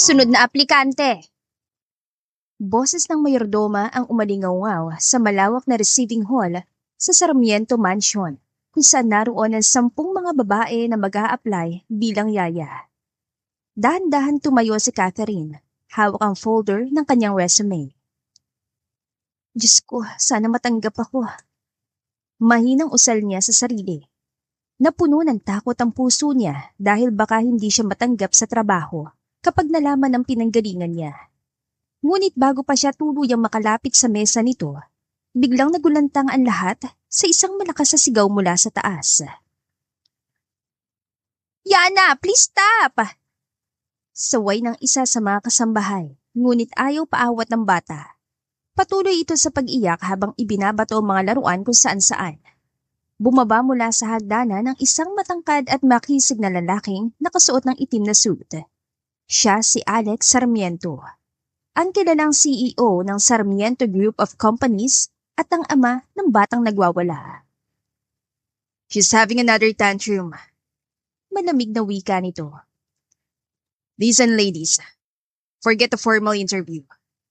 Sunod na aplikante. Boses ng mayordoma ang umalingaw sa malawak na receiving hall sa Sarmiento Mansion, kung saan naroon ang 10 mga babae na mag-a-apply bilang yaya. Dahan-dahan tumayo si Catherine, hawak ang folder ng kanyang resume. Diyos ko, sana matanggap ako. Mahinang usal niya sa sarili. Napuno ng takot ang puso niya dahil baka hindi siya matanggap sa trabaho kapag nalaman ng pinanggalingan niya. Ngunit bago pa siya tuluyang makalapit sa mesa nito, biglang nagulantang ang lahat sa isang malakas na sigaw mula sa taas. Yana, please stop! Saway ng isa sa mga kasambahay, ngunit ayaw paawat ng bata. Patuloy ito sa pag-iyak habang ibinabato ang mga laruan kung saan-saan. Bumaba mula sa hagdanan ng isang matangkad at makisig na lalaking nakasuot ng itim na suit. Siya si Alex Sarmiento, ang kilalang CEO ng Sarmiento Group of Companies at ang ama ng batang nagwawala. She's having another tantrum. Malamig na wika nito. Ladies and ladies, forget the formal interview.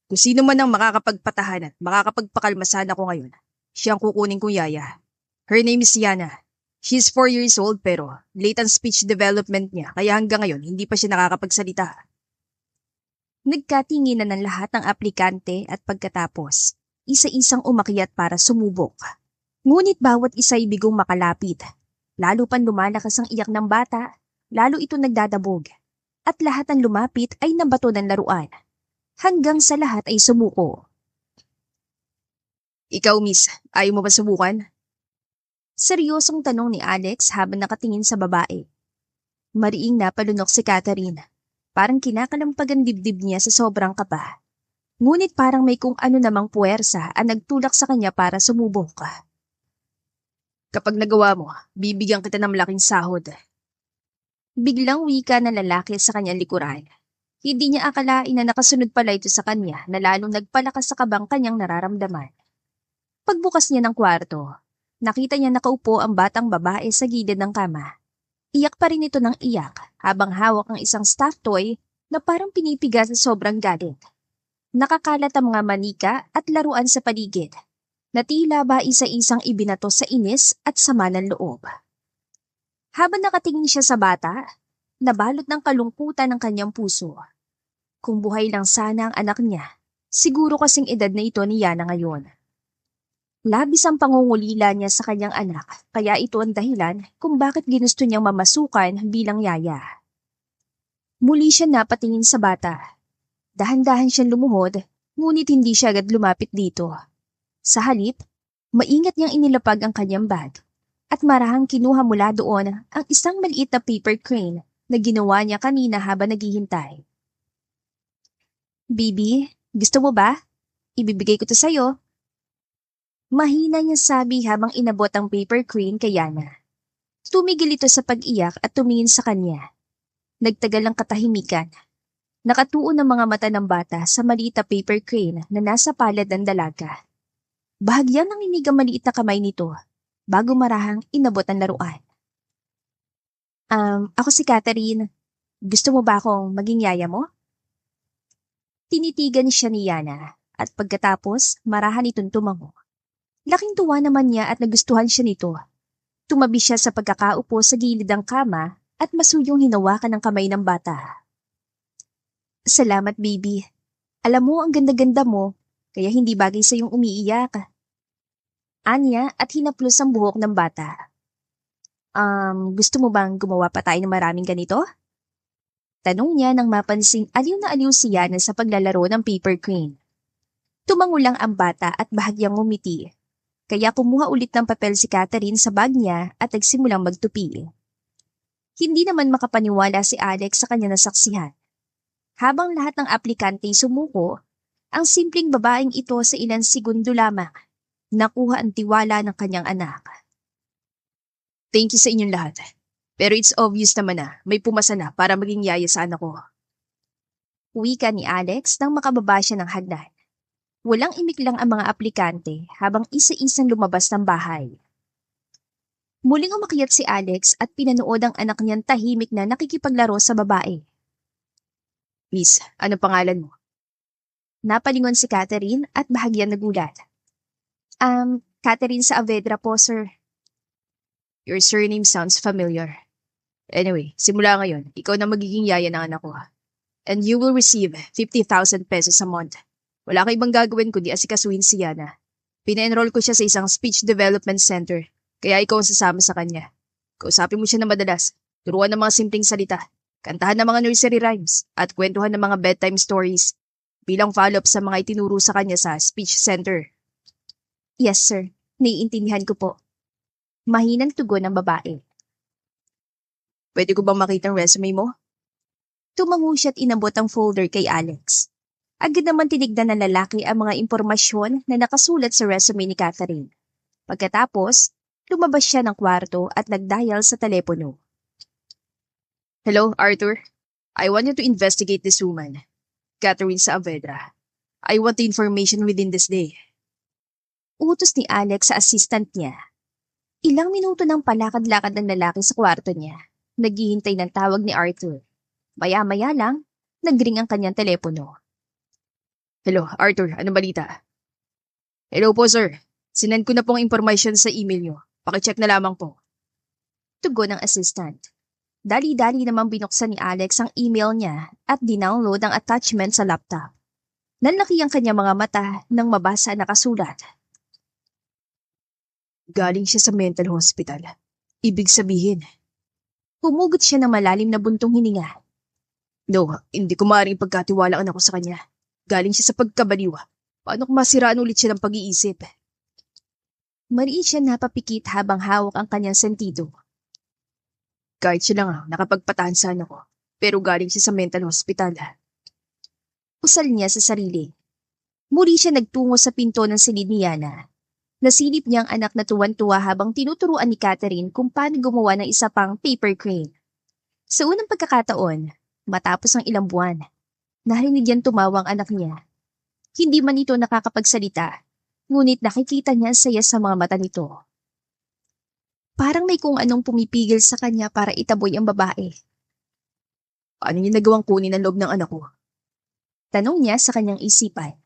Kung sino man ang makakapagpatahan at makakapagpakalmasan ako ngayon, siyang kukunin kong yaya. Her name is Yana. She's 4 years old pero late ang speech development niya kaya hanggang ngayon hindi pa siya nakakapagsalita. Nagkatinginan ng lahat ng aplikante at pagkatapos, isa-isang umakyat para sumubok. Ngunit bawat isa'y bigong makalapit. Lalo pang lumalakas ang iyak ng bata, lalo ito nagdadabog. At lahat ng lumapit ay nabato ng laruan. Hanggang sa lahat ay sumuko. Ikaw, miss, ayaw mo ba subukan? Seryosong tanong ni Alex habang nakatingin sa babae. Mariing napalunok si Catherine. Parang kinakalampagan dibdib niya sa sobrang kaba. Ngunit parang may kung ano namang puwersa ang nagtulak sa kanya para sumubok. Kapag nagawa mo, bibigyan kita ng malaking sahod. Biglang wika ng lalaki sa kanyang likuran. Hindi niya akalain na nakasunod pala ito sa kanya na lalong nagpalakas sa kabang kanyang nararamdaman. Pagbukas niya ng kwarto, nakita niya nakaupo ang batang babae sa gilid ng kama. Iyak pa rin ito ng iyak habang hawak ang isang stuffed toy na parang pinipiga sa sobrang galit. Nakakalat ang mga manika at laruan sa paligid na tila ba isa-isang ibinato sa inis at sama ng loob. Habang nakatingin siya sa bata, nabalot ng kalungkutan ng kanyang puso. Kung buhay lang sana ang anak niya, siguro kasing edad na ito ni Yana ngayon. Labis ang pangungulila niya sa kanyang anak, kaya ito ang dahilan kung bakit ginusto niyang mamasukan bilang yaya. Muli siya napatingin sa bata. Dahan-dahan siyang lumuhod, ngunit hindi siya agad lumapit dito. Sa halip, maingat niyang inilapag ang kanyang bag, at marahang kinuha mula doon ang isang maliit na paper crane na ginawa niya kanina habang naghihintay. Bibi, gusto mo ba? Ibibigay ko to sa'yo. Mahina niyang sabi habang inabot ang paper crane kay Yana. Tumigil ito sa pag-iyak at tumingin sa kanya. Nagtagal ang katahimikan. Nakatuon ang mga mata ng bata sa maliit na paper crane na nasa palad ng dalaga. Bahagyang nanginig ang maliit na kamay nito bago marahang inabot ang laruan. Ako si Catherine. Gusto mo ba akong maging yaya mo? Tinitigan siya ni Yana at pagkatapos marahan itong tumango. Laking tuwa naman niya at nagustuhan siya nito. Tumabi siya sa pagkakaupo sa gilid ng kama at masuyong hinawakan ng kamay ng bata. Salamat, baby. Alam mo, ang ganda-ganda mo, kaya hindi bagay sa iyong umiiyak. Anya at hinaplos ang buhok ng bata. Gusto mo bang gumawa pa tayo ng maraming ganito? Tanong niya nang mapansing aliw na aliw siya na sa paglalaro ng paper crane. Tumango lang ang bata at bahagyang ngumiti. Kaya kumuha ulit ng papel si Catherine sa bag niya at nagsimulang magtupi. Hindi naman makapaniwala si Alex sa kanya nasaksihan. Habang lahat ng aplikante sumuko, ang simpleng babaeng ito sa ilang segundo lamang, nakuha ang tiwala ng kanyang anak. Thank you sa inyong lahat. Pero it's obvious naman na may pumasa na para maging yaya sa anak ko. Wika ni Alex nang makababa siya ng hagdan. Walang imik lang ang mga aplikante habang isa-isang lumabas ng bahay. Muling umakyat si Alex at pinanood ang anak niyang tahimik na nakikipaglaro sa babae. Miss, ano pangalan mo? Napalingon si Catherine at bahagyang nagulat. Catherine Saavedra po, sir. Your surname sounds familiar. Anyway, simula ngayon, ikaw na magiging yaya ng anak ko. And you will receive 50,000 pesos a month. Wala ka ibang gagawin kundi asikasuhin si Yana. Pina-enroll ko siya sa isang speech development center, kaya ikaw ang sasama sa kanya. Kausapin mo siya na madalas, turuan ng mga simpleng salita, kantahan ng mga nursery rhymes, at kwentuhan ng mga bedtime stories bilang follow-up sa mga itinuro sa kanya sa speech center. Yes, sir. Naiintindihan ko po. Mahinang tugon ng babae. Pwede ko bang makita ang resume mo? Tumango siya at inabot ang folder kay Alex. Agad naman tinignan ng lalaki ang mga impormasyon na nakasulat sa resume ni Catherine. Pagkatapos, lumabas siya ng kwarto at nagdial sa telepono. Hello, Arthur. I want you to investigate this woman, Catherine Saavedra. I want the information within this day. Utos ni Alex sa assistant niya. Ilang minuto nang palakad-lakad ng lalaki sa kwarto niya. Naghihintay ng tawag ni Arthur. Maya-maya lang, nagring ang kanyang telepono. Hello, Arthur. Anong balita? Hello po, sir. Sinend ko na pong information sa email nyo. Pakicheck na lamang po. Tugon ng assistant. Dali-dali namang binuksan ni Alex ang email niya at dinownload ang attachment sa laptop. Nanlaki ang kanyang mga mata nang mabasa ang nakasulat. Galing siya sa mental hospital. Ibig sabihin, humugot siya ng malalim na buntong hininga. No, hindi ko maaaring pagkatiwalaan ako sa kanya. Galing siya sa pagkabaliw. Paano kung masiraan ulit siya ng pag-iisip? Mariin siya napapikit habang hawak ang kanyang sentido. Kahit siya lang nakapagpatahan sana ko, pero galing siya sa mental hospital. Usal niya sa sarili. Muli siya nagtungo sa pinto ng silid ni Yana. Nasilip niya ang anak na tuwan-tuwa habang tinuturuan ni Catherine kung paano gumawa ng isa pang paper crane. Sa unang pagkakataon, matapos ang ilang buwan, narinig niyang tumawa ang anak niya. Hindi man ito nakakapagsalita, ngunit nakikita niya ang saya sa mga mata nito. Parang may kung anong pumipigil sa kanya para itaboy ang babae. Paano niya nagawang kunin ang loob ng anak ko? Tanong niya sa kanyang isipan.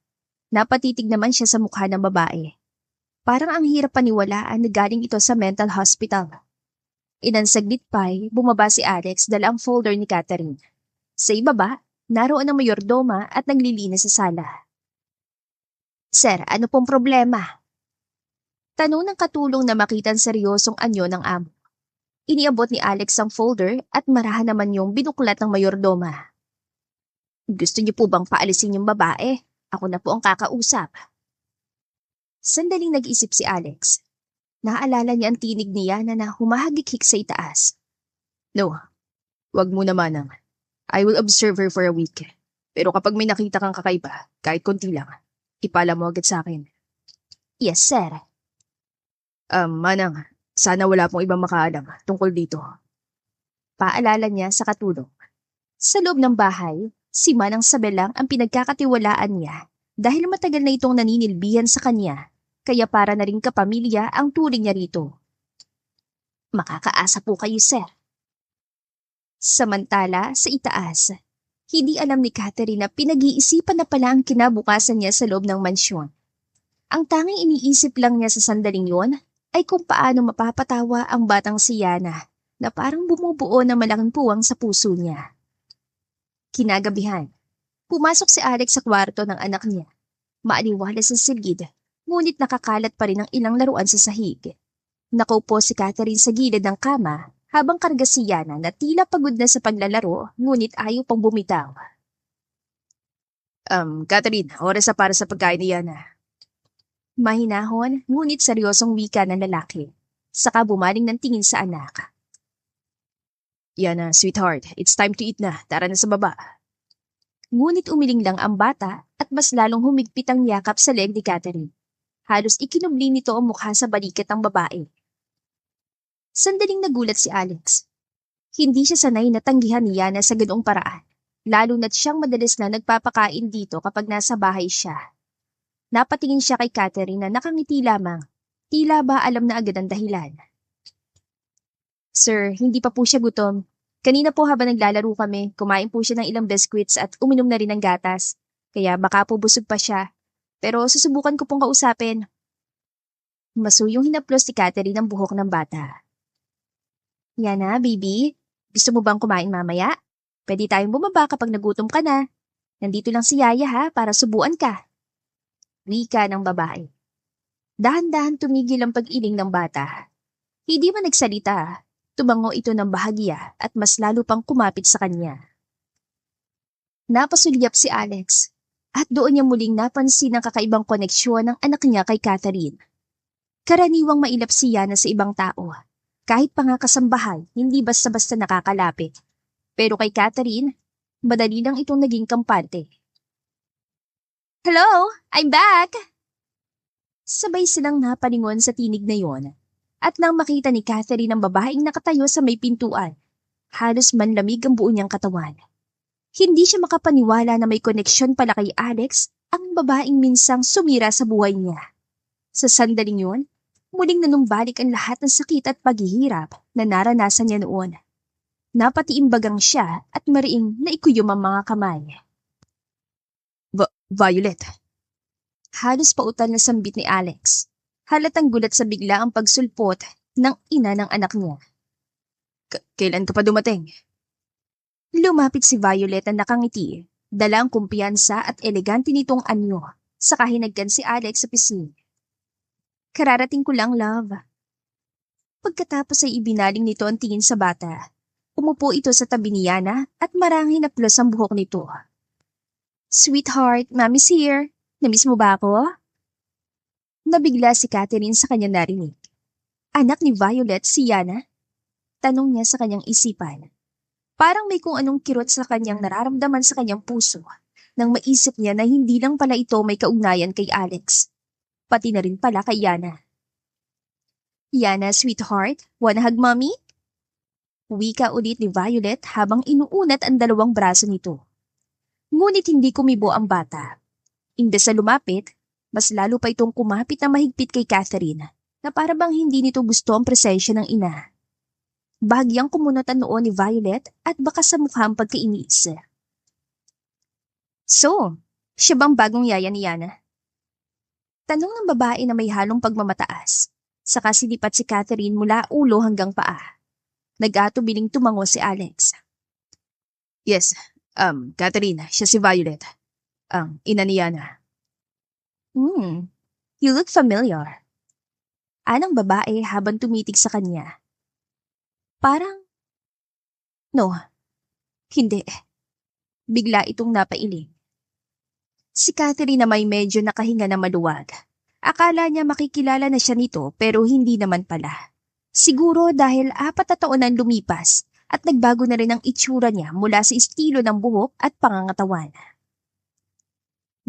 Napatitig naman siya sa mukha ng babae. Parang ang hirap paniwalaan na galing ito sa mental hospital. Ilang saglit pa'y bumaba si Alex dala ang folder ni Catherine. Sa ibaba, naroon ang mayordoma at naglilinis sa sala. Sir, ano pong problema? Tanong ng katulong na makitang seryosong anyo ng amo. Iniabot ni Alex ang folder at marahan naman yung binuklat ng mayordoma. Gusto niyo po bang paalisin yung babae? Ako na po ang kakausap. Sandaling nag-isip si Alex. Naaalala niya ang tinig ni Yana na humahagik-hik sa itaas. No, wag mo na manang. I will observe her for a week. Pero kapag may nakita kang kakaiba, kahit konti lang, ipala mo agad sa akin. Yes, sir. Manang, sana wala pong ibang makaalam tungkol dito. Paalala niya sa katulong. Sa loob ng bahay, si Manang Sabelang ang pinagkakatiwalaan niya dahil matagal na itong naninilbihan sa kanya, kaya para na rin kapamilya ang turing niya rito. Makakaasa po kayo, sir. Samantala, sa itaas, hindi alam ni Catherine na pinag-iisipan na pala ang kinabukasan niya sa loob ng mansyon. Ang tanging iniisip lang niya sa sandaling yon ay kung paano mapapatawa ang batang si Yana na parang bumubuo na malaking puwang sa puso niya. Kinagabihan, pumasok si Alex sa kwarto ng anak niya. Maaliwalas sa silid, ngunit nakakalat pa rin ang ilang laruan sa sahig. Nakaupo si Catherine sa gilid ng kama habang karga si Yana na tila pagod na sa paglalaro ngunit ayaw pang bumitaw. Catherine, oras na para sa pagkain ni Yana. Mahinahon, ngunit seryosong wika ng lalaki. Saka bumaling ng tingin sa anak. Yana, sweetheart, it's time to eat na. Tara na sa baba. Ngunit umiling lang ang bata at mas lalong humigpit ang yakap sa leeg ni Catherine. Halos ikinubli nito ang mukha sa balikat ng babae. Sandaling nagulat si Alex. Hindi siya sanay na tanggihan ni Yana sa ganoong paraan, lalo na't siyang madalas na nagpapakain dito kapag nasa bahay siya. Napatingin siya kay Catherine na nakangiti lamang. Tila ba alam na agad ang dahilan. Sir, hindi pa po siya gutom. Kanina po habang naglalaro kami, kumain po siya ng ilang biscuits at uminom na rin ng gatas. Kaya baka po busog pa siya. Pero susubukan ko pong kausapin. Masuyong hinaplos ni Catherine ang buhok ng bata. Yana, baby. Gusto mo bang kumain mamaya? Pwede tayong bumaba kapag nagutom ka na. Nandito lang si Yaya ha, para subuan ka. Wika ng babae. Dahan-dahan tumigil ang pag-iling ng bata. Hindi man nagsalita. Tumango ito ng bahagya at mas lalo pang kumapit sa kanya. Napasulyap si Alex at doon niya muling napansin ang kakaibang koneksyon ng anak niya kay Catherine. Karaniwang mailap si Yana sa ibang tao. Kahit pa nga kasambahay, hindi basta-basta nakakalapit. Pero kay Catherine, madali lang itong naging kampante. Hello! I'm back! Sabay silang napalingon sa tinig na yon. At nang makita ni Catherine ang babaeng nakatayo sa may pintuan, halos manlamig ang buo niyang katawan. Hindi siya makapaniwala na may koneksyon pala kay Alex ang babaeng minsang sumira sa buhay niya. Sa sandaling yun, muling nanumbalik ang lahat ng sakit at paghihirap na naranasan niya noon. Napatiimbagang siya at mariing naikuyom ang mga kamay. Violet. Halos pautal na sambit ni Alex. Halatang gulat sa bigla ang pagsulpot ng ina ng anak niya. Kailan ka pa dumating? Lumapit si Violet na nakangiti, dala ang kumpiyansa at elegante nitong anyo, saka hinagkan si Alex sa pisngi. Kararating ko lang, love. Pagkatapos ay ibinaling nito ang tingin sa bata. Umupo ito sa tabi ni Yana at marang hinaplos ang buhok nito. Sweetheart, Mommy's here. Namiss mo ba ako? Nabigla si Catherine sa kanyang narinig. Anak ni Violet si Yana? Tanong niya sa kanyang isipan. Parang may kung anong kirot sa kanyang nararamdaman sa kanyang puso nang maisip niya na hindi lang pala ito may kaugnayan kay Alex. Pati na rin pala kay Yana. Yana, sweetheart, wanna hug mommy? Wika ulit ni Violet habang inuunat ang dalawang braso nito. Ngunit hindi kumibo ang bata. Imbes na lumapit, mas lalo pa itong kumapit na mahigpit kay Catherine na para bang hindi nito gusto ang presensya ng ina. Bahagyang kumunot ang noo ni Violet at baka sa mukha ang pagkainis. So, siya bang bagong yaya ni Yana? Tanong ng babae na may halong pagmamataas. Saka sinipat si Catherine mula ulo hanggang paa. Nag-atubiling tumango si Alex. Yes, Catherine, siya si Violet. Ang ina ni Yana. You look familiar. Anang babae habang tumitig sa kanya. Parang, no, hindi. Bigla itong napailing. Si Catherine na may medyo nakahinga na maluwag. Akala niya makikilala na siya nito pero hindi naman pala. Siguro dahil 4 na taon ang lumipas at nagbago na rin ang itsura niya mula sa estilo ng buhok at pangangatawan.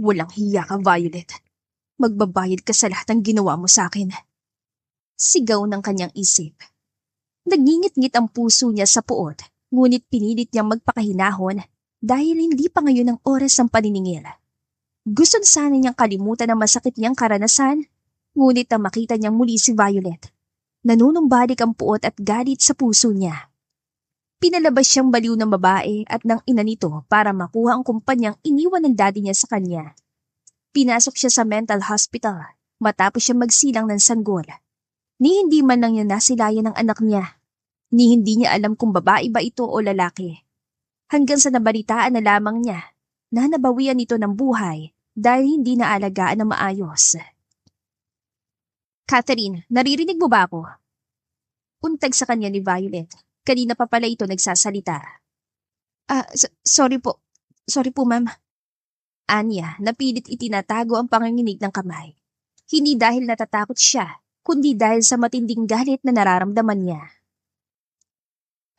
Walang hiya ka, Violet. Magbabayad ka sa lahat ng ginawa mo sa akin. Sigaw ng kanyang isip. Nagngingit-ngit ang puso niya sa puot, ngunit pinilit niyang magpakahinahon dahil hindi pa ngayon ang oras ng paniningil. Gusto sana niyang kalimutan ang masakit niyang karanasan, ngunit nang makita niyang muli si Violet. Nanunumbalik ang puot at galit sa puso niya. Pinalabas siyang baliw ng babae at ng ina nito para makuha ang kumpanyang iniwan ng daddy niya sa kanya. Pinasok siya sa mental hospital matapos siya magsilang ng sanggol. Ni hindi man lang niya nasilayan ng anak niya. Ni hindi niya alam kung babae ba ito o lalaki. Hanggang sa nabalitaan na lamang niya na nabawian ito ng buhay dahil hindi naalagaan na maayos. Catherine, naririnig mo ba ako? Untag sa kanya ni Violet. Kanina pa pala ito nagsasalita. Sorry po. Sorry po, ma'am. Anya, napilit itinatago ang panginginig ng kamay. Hindi dahil natatakot siya, kundi dahil sa matinding galit na nararamdaman niya.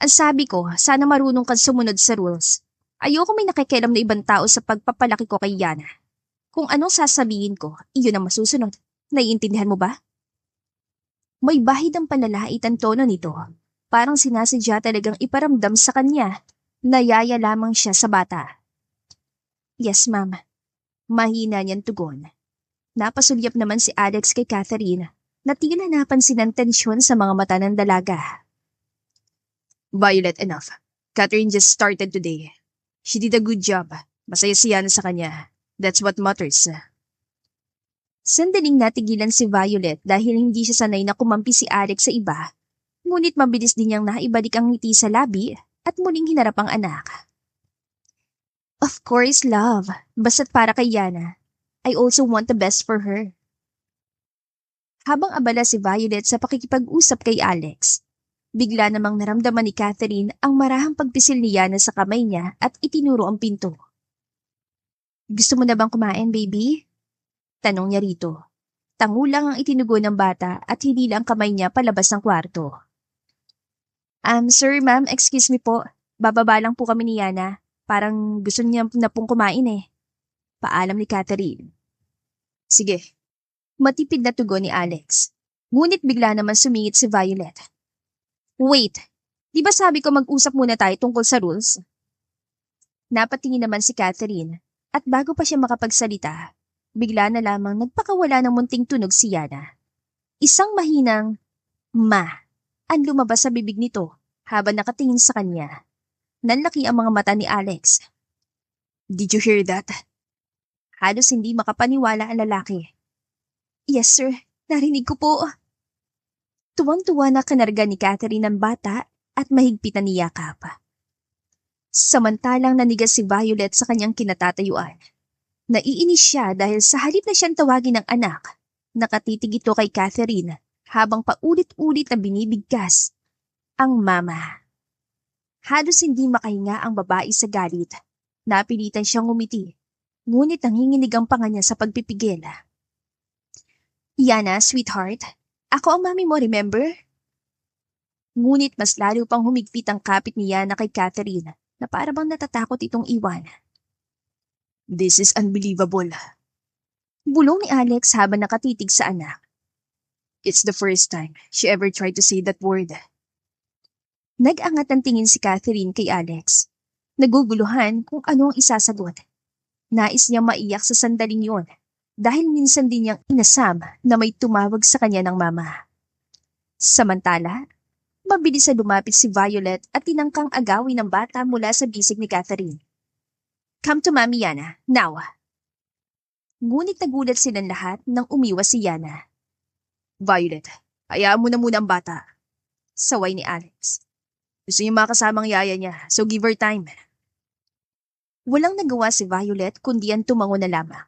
Ang sabi ko, sana marunong kang sumunod sa rules. Ayoko may nakikialam na ibang tao sa pagpapalaki ko kay Yana. Kung anong sasabihin ko, iyon ang masusunod. Naiintindihan mo ba? May bahid ang panlalait ang tono nito. Parang sinasadya talagang iparamdam sa kanya. Nayaya lamang siya sa bata. Yes, ma'am. Mahina niyang tugon. Napasulyap naman si Alex kay Catherine na tila napansin ang tensyon sa mga mata ng dalaga. Violet, enough. Catherine just started today. She did a good job. Masaya si Yana sa kanya. That's what matters. Sandaling natigilan si Violet dahil hindi siya sanay na kumampi si Alex sa iba. Ngunit mabilis din niyang naibalik ang ngiti sa labi at muling hinarap ang anak. Of course, love. Basta't para kay Yana. I also want the best for her. Habang abala si Violet sa pakikipag-usap kay Alex, bigla namang naramdaman ni Catherine ang marahang pagpisil ni Yana sa kamay niya at itinuro ang pinto. Gusto mo na bang kumain, baby? Tanong niya rito. Tangulang ang itinugo ng bata at hinila ang kamay niya palabas ng kwarto. Sir, ma'am, excuse me po. Bababa lang po kami ni Yana. Parang gusto niya na pong kumain eh. Paalam ni Catherine. Sige. Matipid na tugon ni Alex. Ngunit bigla naman sumingit si Violet. Wait, di ba sabi ko mag-usap muna tayo tungkol sa rules? Napatingin naman si Catherine at bago pa siya makapagsalita, bigla na lamang nagpakawala ng munting tunog si Yana. Isang mahinang ma ang lumabas sa bibig nito habang nakatingin sa kanya. Nanlaki ang mga mata ni Alex. Did you hear that? Halos hindi makapaniwala ang lalaki. Yes sir, narinig ko po. Tuwang-tuwa na kanarga ni Catherine ang bata at mahigpit na niyakap. Samantalang nanigas si Violet sa kanyang kinatatayuan. Naiinis siya dahil sa halip na siyang tawagin ng anak, nakatitig ito kay Catherine habang paulit-ulit na binibigkas ang mama. Halos hindi makahinga ang babae sa galit. Napilitan siyang ngumiti, ngunit nanginginig ang panga niya sa pagpipigil. Yana, sweetheart, ako ang mami mo, remember? Ngunit mas lalo pang humigpit ang kapit ni Yana kay Catherine na para bang natatakot itong iwan. This is unbelievable. Bulong ni Alex habang nakatitig sa anak. It's the first time she ever tried to say that word. Nag-angat ang tingin si Catherine kay Alex. Naguguluhan kung ano ang isasagot. Nais niyang maiyak sa sandaling yon dahil minsan din niyang inasam na may tumawag sa kanya ng mama. Samantala, mabilis na lumapit si Violet at tinangkang agawin ng bata mula sa bisig ni Catherine. Come to Mami Yana, now. Ngunit nagulat silang lahat nang umiwas si Yana. Violet, hayaan mo na muna ang bata. Saway ni Alex. Gusto niya makasama ang yaya niya, so give her time. Walang nagawa si Violet kundi ang tumango na lamang.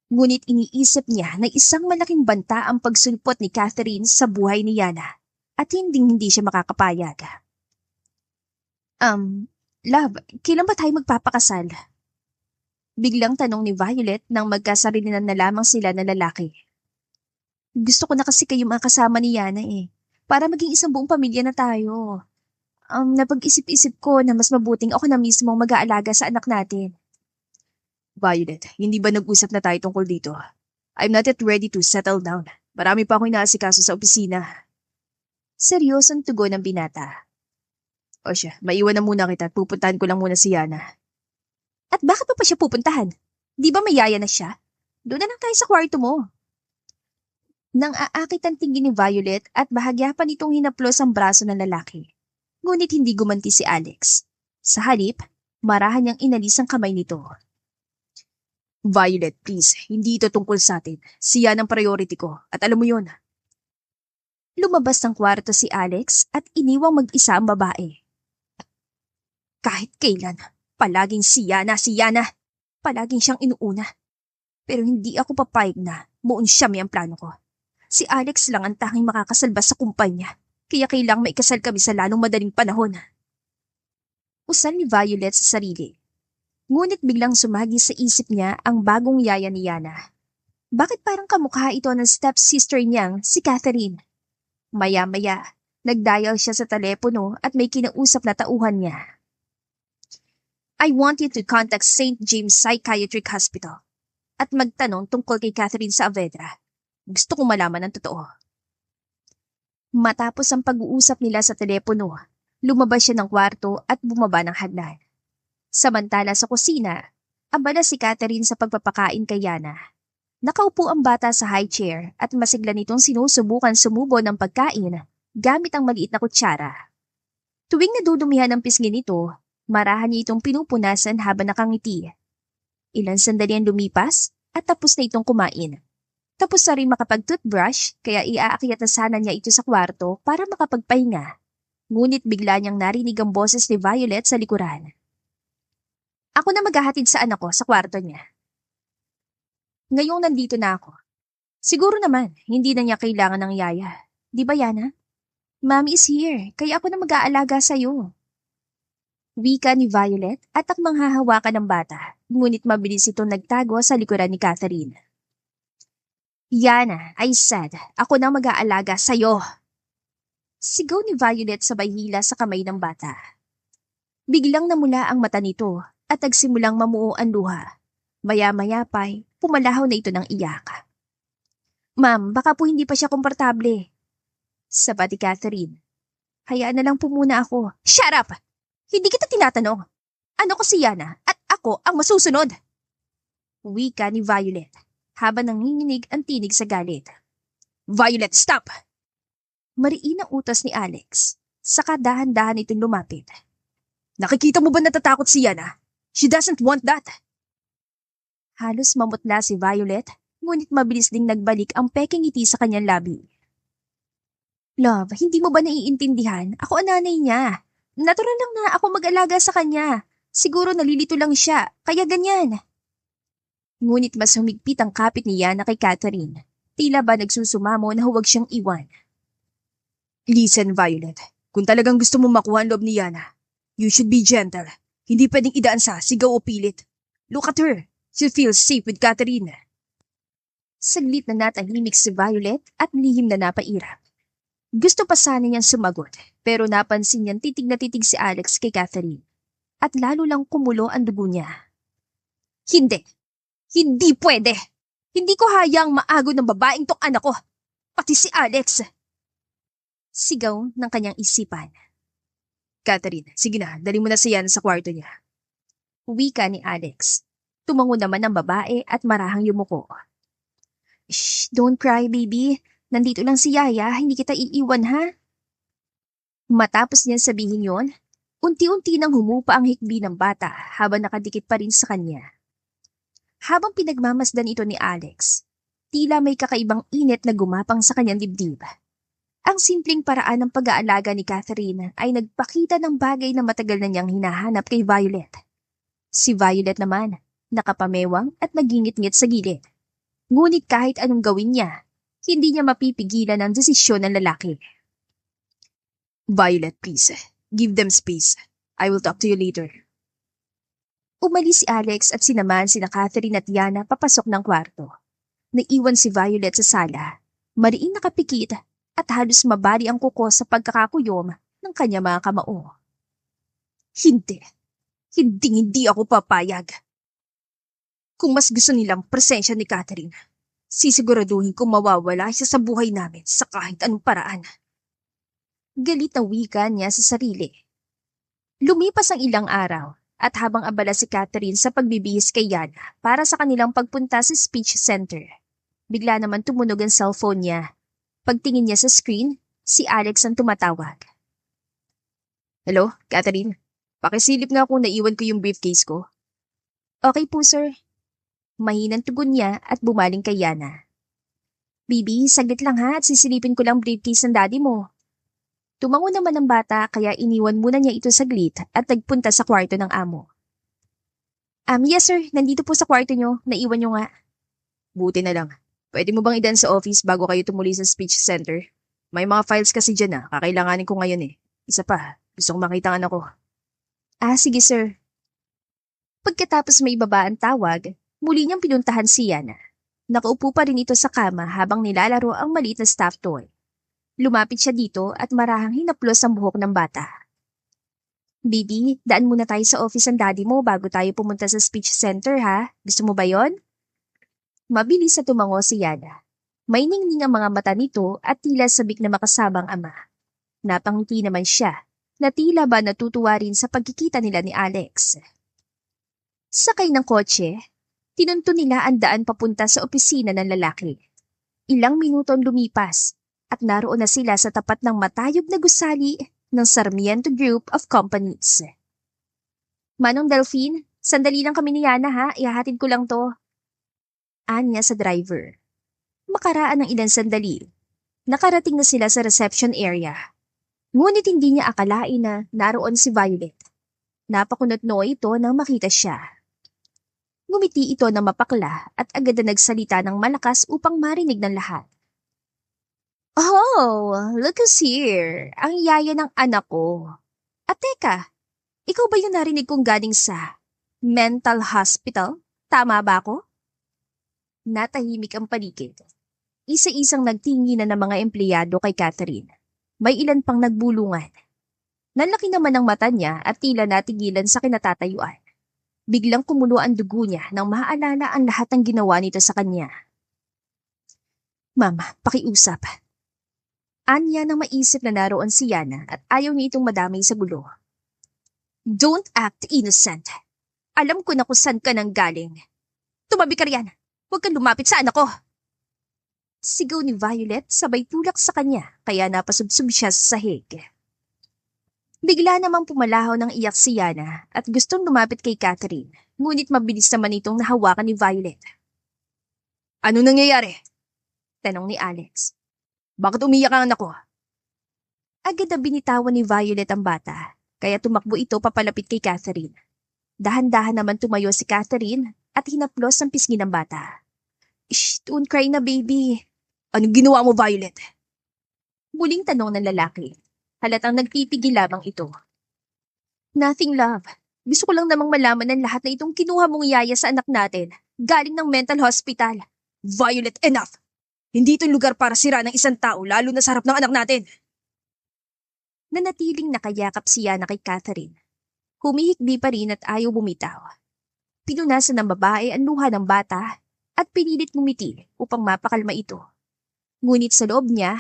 Ngunit iniisip niya na isang malaking banta ang pagsulpot ni Catherine sa buhay ni Yana at hindi siya makakapayag. Love, kailan ba tayo magpapakasal? Biglang tanong ni Violet nang magkasarilinan na lamang sila na lalaki. Gusto ko na kasi kayo makasama ni Yana eh, para maging isang buong pamilya na tayo. Napag-isip-isip ko na mas mabuting ako na mismo mag-aalaga sa anak natin. Violet, hindi ba nag-usap na tayo tungkol dito? I'm not yet ready to settle down. Marami pa akong inaasikaso sa opisina. Seryosong tugon ng binata. O siya, maiwan na muna kita at pupuntahan ko lang muna si Yana. At bakit pa siya pupuntahan? Di ba may yaya na siya? Doon na lang tayo sa kwarto mo. Nang aakit ang tingin ni Violet at bahagya pa nitong hinaplos ang braso ng lalaki. Ngunit hindi gumanti si Alex. Sa halip, marahan niyang inalis ang kamay nito. Violet, please, hindi ito tungkol sa atin. Siya ang priority ko at alam mo yun. Lumabas ng kwarto si Alex at iniwang mag-isa ang babae. Kahit kailan, palaging si Yana. Palaging siyang inuuna. Pero hindi ako papayag na muon siya may ang plano ko. Si Alex lang ang tanging makakasalba sa kumpanya. Kaya kailang maikasal kami sa lalong madaling panahon. Usal ni Violet sa sarili. Ngunit biglang sumagi sa isip niya ang bagong yaya ni Yana. Bakit parang kamukha ito ng stepsister niyang si Catherine? Maya-maya, nagdial siya sa telepono at may kinausap na tauhan niya. I want you to contact St. James Psychiatric Hospital at magtanong tungkol kay Catherine Saavedra. Gusto kong malaman ang totoo. Matapos ang pag-uusap nila sa telepono, lumabas siya ng kwarto at bumaba ng hagdan. Samantala sa kusina, abala si Catherine sa pagpapakain kay Yana. Nakaupo ang bata sa high chair at masigla nitong sinusubukan sumubo ng pagkain gamit ang maliit na kutsara. Tuwing nadudumihan ang pisngi nito, marahan niya itong pinupunasan habang nakangiti. Ilang sandali ang lumipas at tapos na itong kumain. Tapos na rin makapag-toothbrush kaya iaakyat na sana niya ito sa kwarto para makapagpahinga. Ngunit bigla niyang narinig ang boses ni Violet sa likuran. Ako na maghahatid sa anak ko sa kwarto niya. Ngayong nandito na ako. Siguro naman, hindi na niya kailangan ng yaya. Di ba, Yana? Mommy is here, kaya ako na mag-aalaga sa'yo. Wika ni Violet at akmang hahawakan ng bata, ngunit mabilis itong nagtago sa likuran ni Catherine. Yana, I said, ako na mag-aalaga sa'yo. Sigaw ni Violet sabay hila sa kamay ng bata. Biglang namula ang mata nito at nagsimulang mamuo ang luha. Maya-maya pa'y pumalahaw na ito ng iyak. Ma'am, baka po hindi pa siya komportable. Sabi ni Catherine. Hayaan na lang po muna ako. Shut up! Hindi kita tinatanong. Ano ko si Yana at ako ang masusunod? Wika ni Violet habang nanginginig ang tinig sa galit. Violet, stop! Mariin ang utos ni Alex. Saka dahan-dahan itong lumapit. Nakikita mo ba natatakot si Yana? She doesn't want that. Halos mamutla si Violet, ngunit mabilis ding nagbalik ang peking ngiti sa kanyang labi. Love, hindi mo ba naiintindihan? Ako ang nanay niya. Natural lang na ako mag-alaga sa kanya. Siguro nalilito lang siya, kaya ganyan. Ngunit mas humigpit ang kapit ni Yana kay Catherine. Tila ba nagsusumamo na huwag siyang iwan. Listen, Violet. Kung talagang gusto mo makuha ang loob ni Yana, you should be gentle. Hindi pwedeng idaan sa sigaw o pilit. Look at her. She feels safe with Catherine. Saglit na natahimik si Violet at lihim na napairap. Gusto pa sana niyang sumagot, pero napansin niyang titig na titig si Alex kay Catherine. At lalo lang kumulo ang dugo niya. Hindi! Hindi pwede! Hindi ko hayang maago ng babaeng tong anak ko! Pati si Alex! Sigaw ng kanyang isipan. Catherine, sige na, dali mo na si Yana sa kwarto niya. Wika ni Alex. Tumango naman ang babae at marahang yumuko. Shh, don't cry, baby. Nandito lang si Yaya, hindi kita iiwan, ha? Matapos niyan sabihin yon, unti-unti nang humupa ang hikbi ng bata habang nakadikit pa rin sa kanya. Habang pinagmamasdan ito ni Alex, tila may kakaibang init na gumapang sa kanyang dibdib. Ang simpleng paraan ng pag-aalaga ni Catherine ay nagpakita ng bagay na matagal na niyang hinahanap kay Violet. Si Violet naman, nakapamewang at nagingit-ngit sa gilid. Ngunit kahit anong gawin niya, hindi niya mapipigilan ang desisyon ng lalaki. Violet, please. Give them space. I will talk to you later. Umalis si Alex at sinamahan sina Catherine at Yana papasok ng kwarto. Naiwan si Violet sa sala. Mariing nakapikit at halos mabali ang kuko sa pagkakakuyom ng kanya mga kamao. Hindi. Hindi ako papayag. Kung mas gusto nilang presensya ni Catherine, sisiguraduhin kong mawawala siya sa buhay namin sa kahit anong paraan. Galit na wika niya sa sarili. Lumipas ang ilang araw at habang abala si Catherine sa pagbibihis kay Yana para sa kanilang pagpunta sa speech center, bigla naman tumunog ang cellphone niya. Pagtingin niya sa screen, si Alex ang tumatawag. Hello, Catherine? Pakisilip nga kung naiwan ko yung briefcase ko. Okay po, sir. Mahinang tugon niya at bumaling kay Yana. Bibi, saglit lang ha at sisilipin ko lang briefcase ng daddy mo. Tumango naman ang bata kaya iniwan muna niya ito saglit at nagpunta sa kwarto ng amo. Yes sir, nandito po sa kwarto niyo, naiwan niyo nga. Buti na lang. Pwede mo bang idan sa office bago kayo tumuli sa speech center? May mga files kasi dyan kakailanganin ko ngayon eh. Isa pa, gusto kong makita ang anak ko. Sige sir. Pagkatapos may baba ang tawag, muli niyang pinuntahan si Yana. Nakaupo pa rin ito sa kama habang nilalaro ang maliit na stuffed toy. Lumapit siya dito at marahang hinaplos ang buhok ng bata. Bibi, daan muna tayo sa office ng daddy mo bago tayo pumunta sa speech center ha? Gusto mo ba yon? Mabilis na tumango si Yana. May ningning ang mga mata nito at tila sabik na makasabang ama. Napangiti naman siya na tila ba natutuwa rin sa pagkikita nila ni Alex. Sakay ng kotse, tinunto nila ang daan papunta sa opisina ng lalaki. Ilang minuto lumipas at naroon na sila sa tapat ng matayog na gusali ng Sarmiento Group of Companies. Manong Delphine, sandali lang kami ni Yana ha, ihahatid ko lang to. Anya sa driver. Makaraan ng ilang sandali. Nakarating na sila sa reception area. Ngunit hindi niya akalain na naroon si Violet. Napakunot-noo ito nang makita siya. Ngumiti ito na mapakla at agad na nagsalita ng malakas upang marinig ng lahat. Oh, look who's here. Ang yaya ng anak ko. At teka, ikaw ba yung narinig kong galing sa mental hospital? Tama ba ako? Natahimik ang paligid. Isa-isang nagtingin na ng mga empleyado kay Catherine. May ilan pang nagbulungan. Nalaki naman ang mata niya at tila natigilan sa kinatatayuan. Biglang kumulo ang dugo niya nang maaalala ang lahat ng ginawa nito sa kanya. Mama, pakiusap. Anya nang maisip na naroon si Yana at ayaw niya itong madamay sa gulo. Don't act innocent. Alam ko na kung saan ka nang galing. Tumabi ka riyan. Huwag kang lumapit sa anak ko. Sigaw ni Violet sabay tulak sa kanya kaya napasubsob siya sa sahig. Bigla namang pumalahaw ng iyak si Yana at gustong lumapit kay Catherine, ngunit mabilis naman itong nahawakan ni Violet. Ano nangyayari? Tanong ni Alex. Bakit umiyak ang anak ko? Agad na binitawan ni Violet ang bata, kaya tumakbo ito papalapit kay Catherine. Dahan-dahan naman tumayo si Catherine at hinaplos ang pisngi ng bata. Shh, don't cry na baby. Anong ginawa mo, Violet? Muling tanong ng lalaki. Halatang nagpipigil lamang ito. Nothing, love. Gusto ko lang namang malaman ng lahat na itong kinuha mong yaya sa anak natin, galing ng mental hospital. Violet, enough! Hindi ito lugar para sira ng isang tao, lalo na sa harap ng anak natin. Nanatiling nakayakap si Yana kay Catherine. Humihikbi pa rin at ayaw bumitaw. Pinunasan ng babae ang luha ng bata at pinilit ngumiti upang mapakalma ito. Ngunit sa loob niya,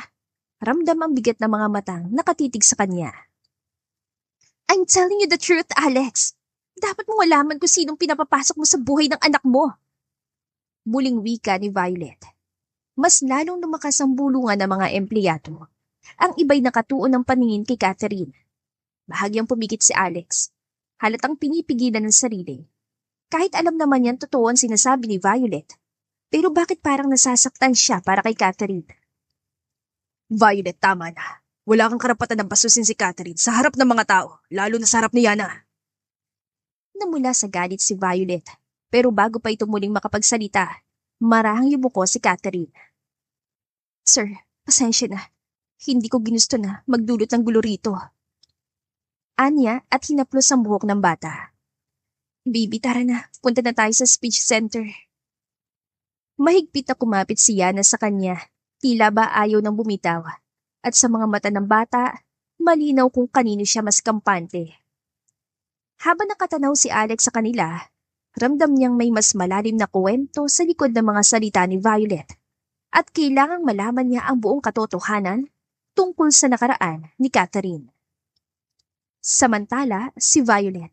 ramdam ang bigat ng mga matang nakatitig sa kanya. I'm telling you the truth, Alex. Dapat mong malaman kung sinong pinapapasok mo sa buhay ng anak mo. Muling wika ni Violet. Mas lalong lumakas ang bulungan ng mga empleyado. Ang iba'y nakatuon ng paningin kay Catherine. Bahagyang pumikit si Alex. Halatang pinipigilan ng sarili. Kahit alam naman yan totoo ang sinasabi ni Violet. Pero bakit parang nasasaktan siya para kay Catherine? Violet, tama na. Wala kang karapatan na basusin si Catherine sa harap ng mga tao, lalo na sa harap ni Yana. Namula sa galit si Violet. Pero bago pa ito muling makapagsalita, marahang yumuko si Catherine. Sir, pasensya na. Hindi ko ginusto na magdulot ng gulo rito. Anya at hinaplos ang buhok ng bata. Baby, tara na. Punta na tayo sa speech center. Mahigpit na kumapit si Yana sa kanya. Tila ba ayaw nang bumitaw. At sa mga mata ng bata, malinaw kung kanino siya mas kampante. Habang nakatanaw si Alex sa kanila, ramdam niyang may mas malalim na kwento sa likod ng mga salita ni Violet. At kailangang malaman niya ang buong katotohanan tungkol sa nakaraan ni Catherine. Samantala, si Violet,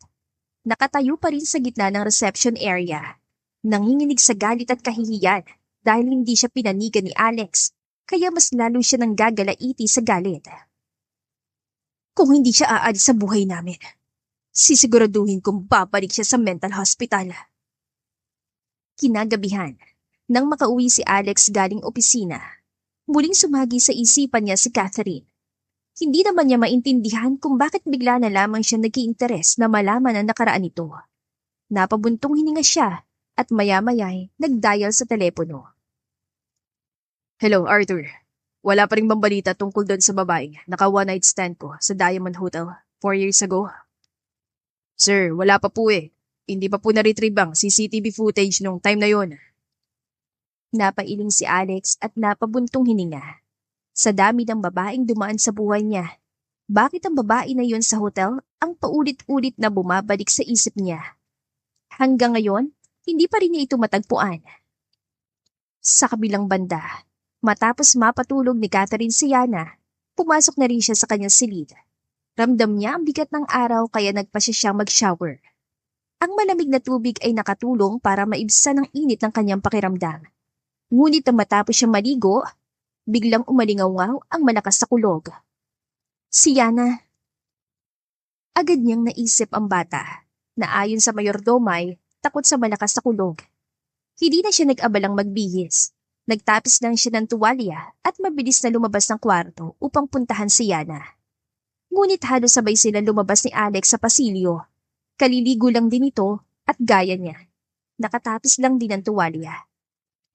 nakatayo pa rin sa gitna ng reception area, nanginginig sa galit at kahihiyan dahil hindi siya pinanigan ni Alex, kaya mas lalo siya nang gagalaiti sa galit. Kung hindi siya aalis sa buhay namin, sisiguraduhin kong babalik siya sa mental hospital. Kinagabihan, nang makauwi si Alex galing opisina, muling sumagi sa isipan niya si Catherine. Hindi naman niya maintindihan kung bakit bigla na lamang siya nag-iinteres na malaman ang nakaraan nito. Napabuntong hininga siya at maya-maya'y nag-dial sa telepono. Hello, Arthur. Wala pa rin bang balita tungkol doon sa babaeng naka-one-night stand ko sa Diamond Hotel 4 years ago? Sir, wala pa po eh. Hindi pa po na-retrieve ang CCTV footage nung time na yon. Napailing si Alex at napabuntong hininga. Sa dami ng babaeng dumaan sa buhay niya, bakit ang babae na yon sa hotel ang paulit-ulit na bumabalik sa isip niya? Hanggang ngayon, hindi pa rin niya ito matagpuan. Sa kabilang banda, matapos mapatulog ni Catherine si Yana, pumasok na rin siya sa kanyang silid. Ramdam niya ang bigat ng araw kaya nagpasya siyang mag-shower. Ang malamig na tubig ay nakatulong para maibsan ang init ng kanyang pakiramdam. Ngunit nang matapos siyang maligo, biglang umalingaw ang malakas sa kulog. Si Yana, Agad niyang naisip ang bata, na ayon sa mayordomay, takot sa malakas na kulog. Hindi na siya nag-abalang magbihis. Nagtapis lang siya ng tuwalya at mabilis na lumabas ng kwarto upang puntahan si Yana. Ngunit halos sabay sila lumabas ni Alex sa pasilyo. Kaliligo lang din ito at gaya niya. Nakatapis lang din ang tuwalya.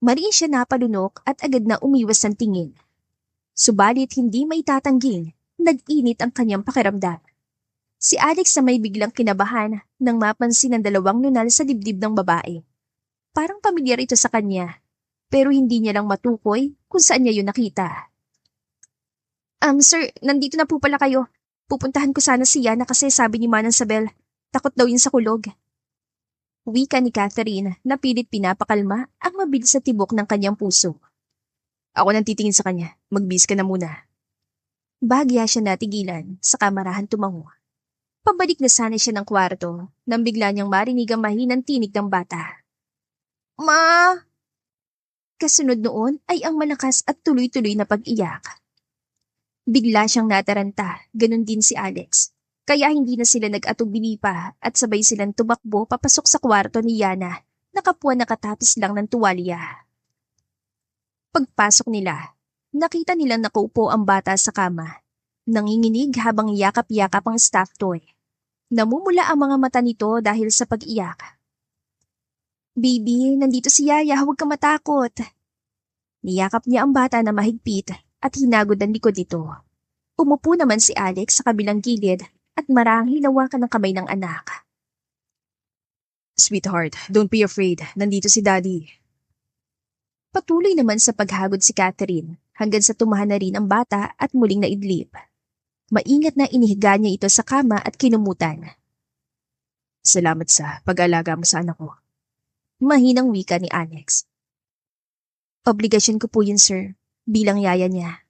Mariin siya napalunok at agad na umiwas ng tingin. Subalit hindi may tatangging, nag-init ang kanyang pakiramdam. Si Alex na may biglang kinabahan nang mapansin ang dalawang nunal sa dibdib ng babae. Parang pamilyar ito sa kanya, pero hindi niya lang matukoy kung saan niya yun nakita. Sir, nandito na po pala kayo. Pupuntahan ko sana si Yana kasi sabi ni Manang Sabel, takot daw yun sa kulog. Wika ni Catherine na pilit pinapakalma ang mabilis na tibok ng kanyang puso. Ako nang titingin sa kanya, magbihis ka na muna. Bahagya siya natigilan, sa kamarahan tumango. Pabalik na sana siya ng kwarto nang bigla niyang marinig ang mahinang tinig ng bata. Ma! Kasunod noon ay ang malakas at tuloy-tuloy na pag-iyak. Bigla siyang nataranta, ganun din si Alex. Kaya hindi na sila nag-atubili pa at sabay silang tumakbo papasok sa kwarto ni Yana, nakapuan nakatapis lang ng tuwalya. Pagpasok nila, nakita nilang nakaupo ang bata sa kama. Nanginginig habang yakap-yakap ang stuffed toy. Namumula ang mga mata nito dahil sa pag-iyak. Baby, nandito si Yaya, huwag ka matakot. Niyakap niya ang bata na mahigpit at hinagod ang likod nito. Umupo naman si Alex sa kabilang gilid at marahang hinawakan ng kamay ng anak. Sweetheart, don't be afraid. Nandito si Daddy. Patuloy naman sa paghagod si Catherine hanggang sa tumahan na rin ang bata at muling naidlip. Maingat na inihiga niya ito sa kama at kinumutan. Salamat sa pag-alaga mo sa anak ko. Mahinang wika ni Alex. Obligasyon ko po yun, sir, bilang yaya niya.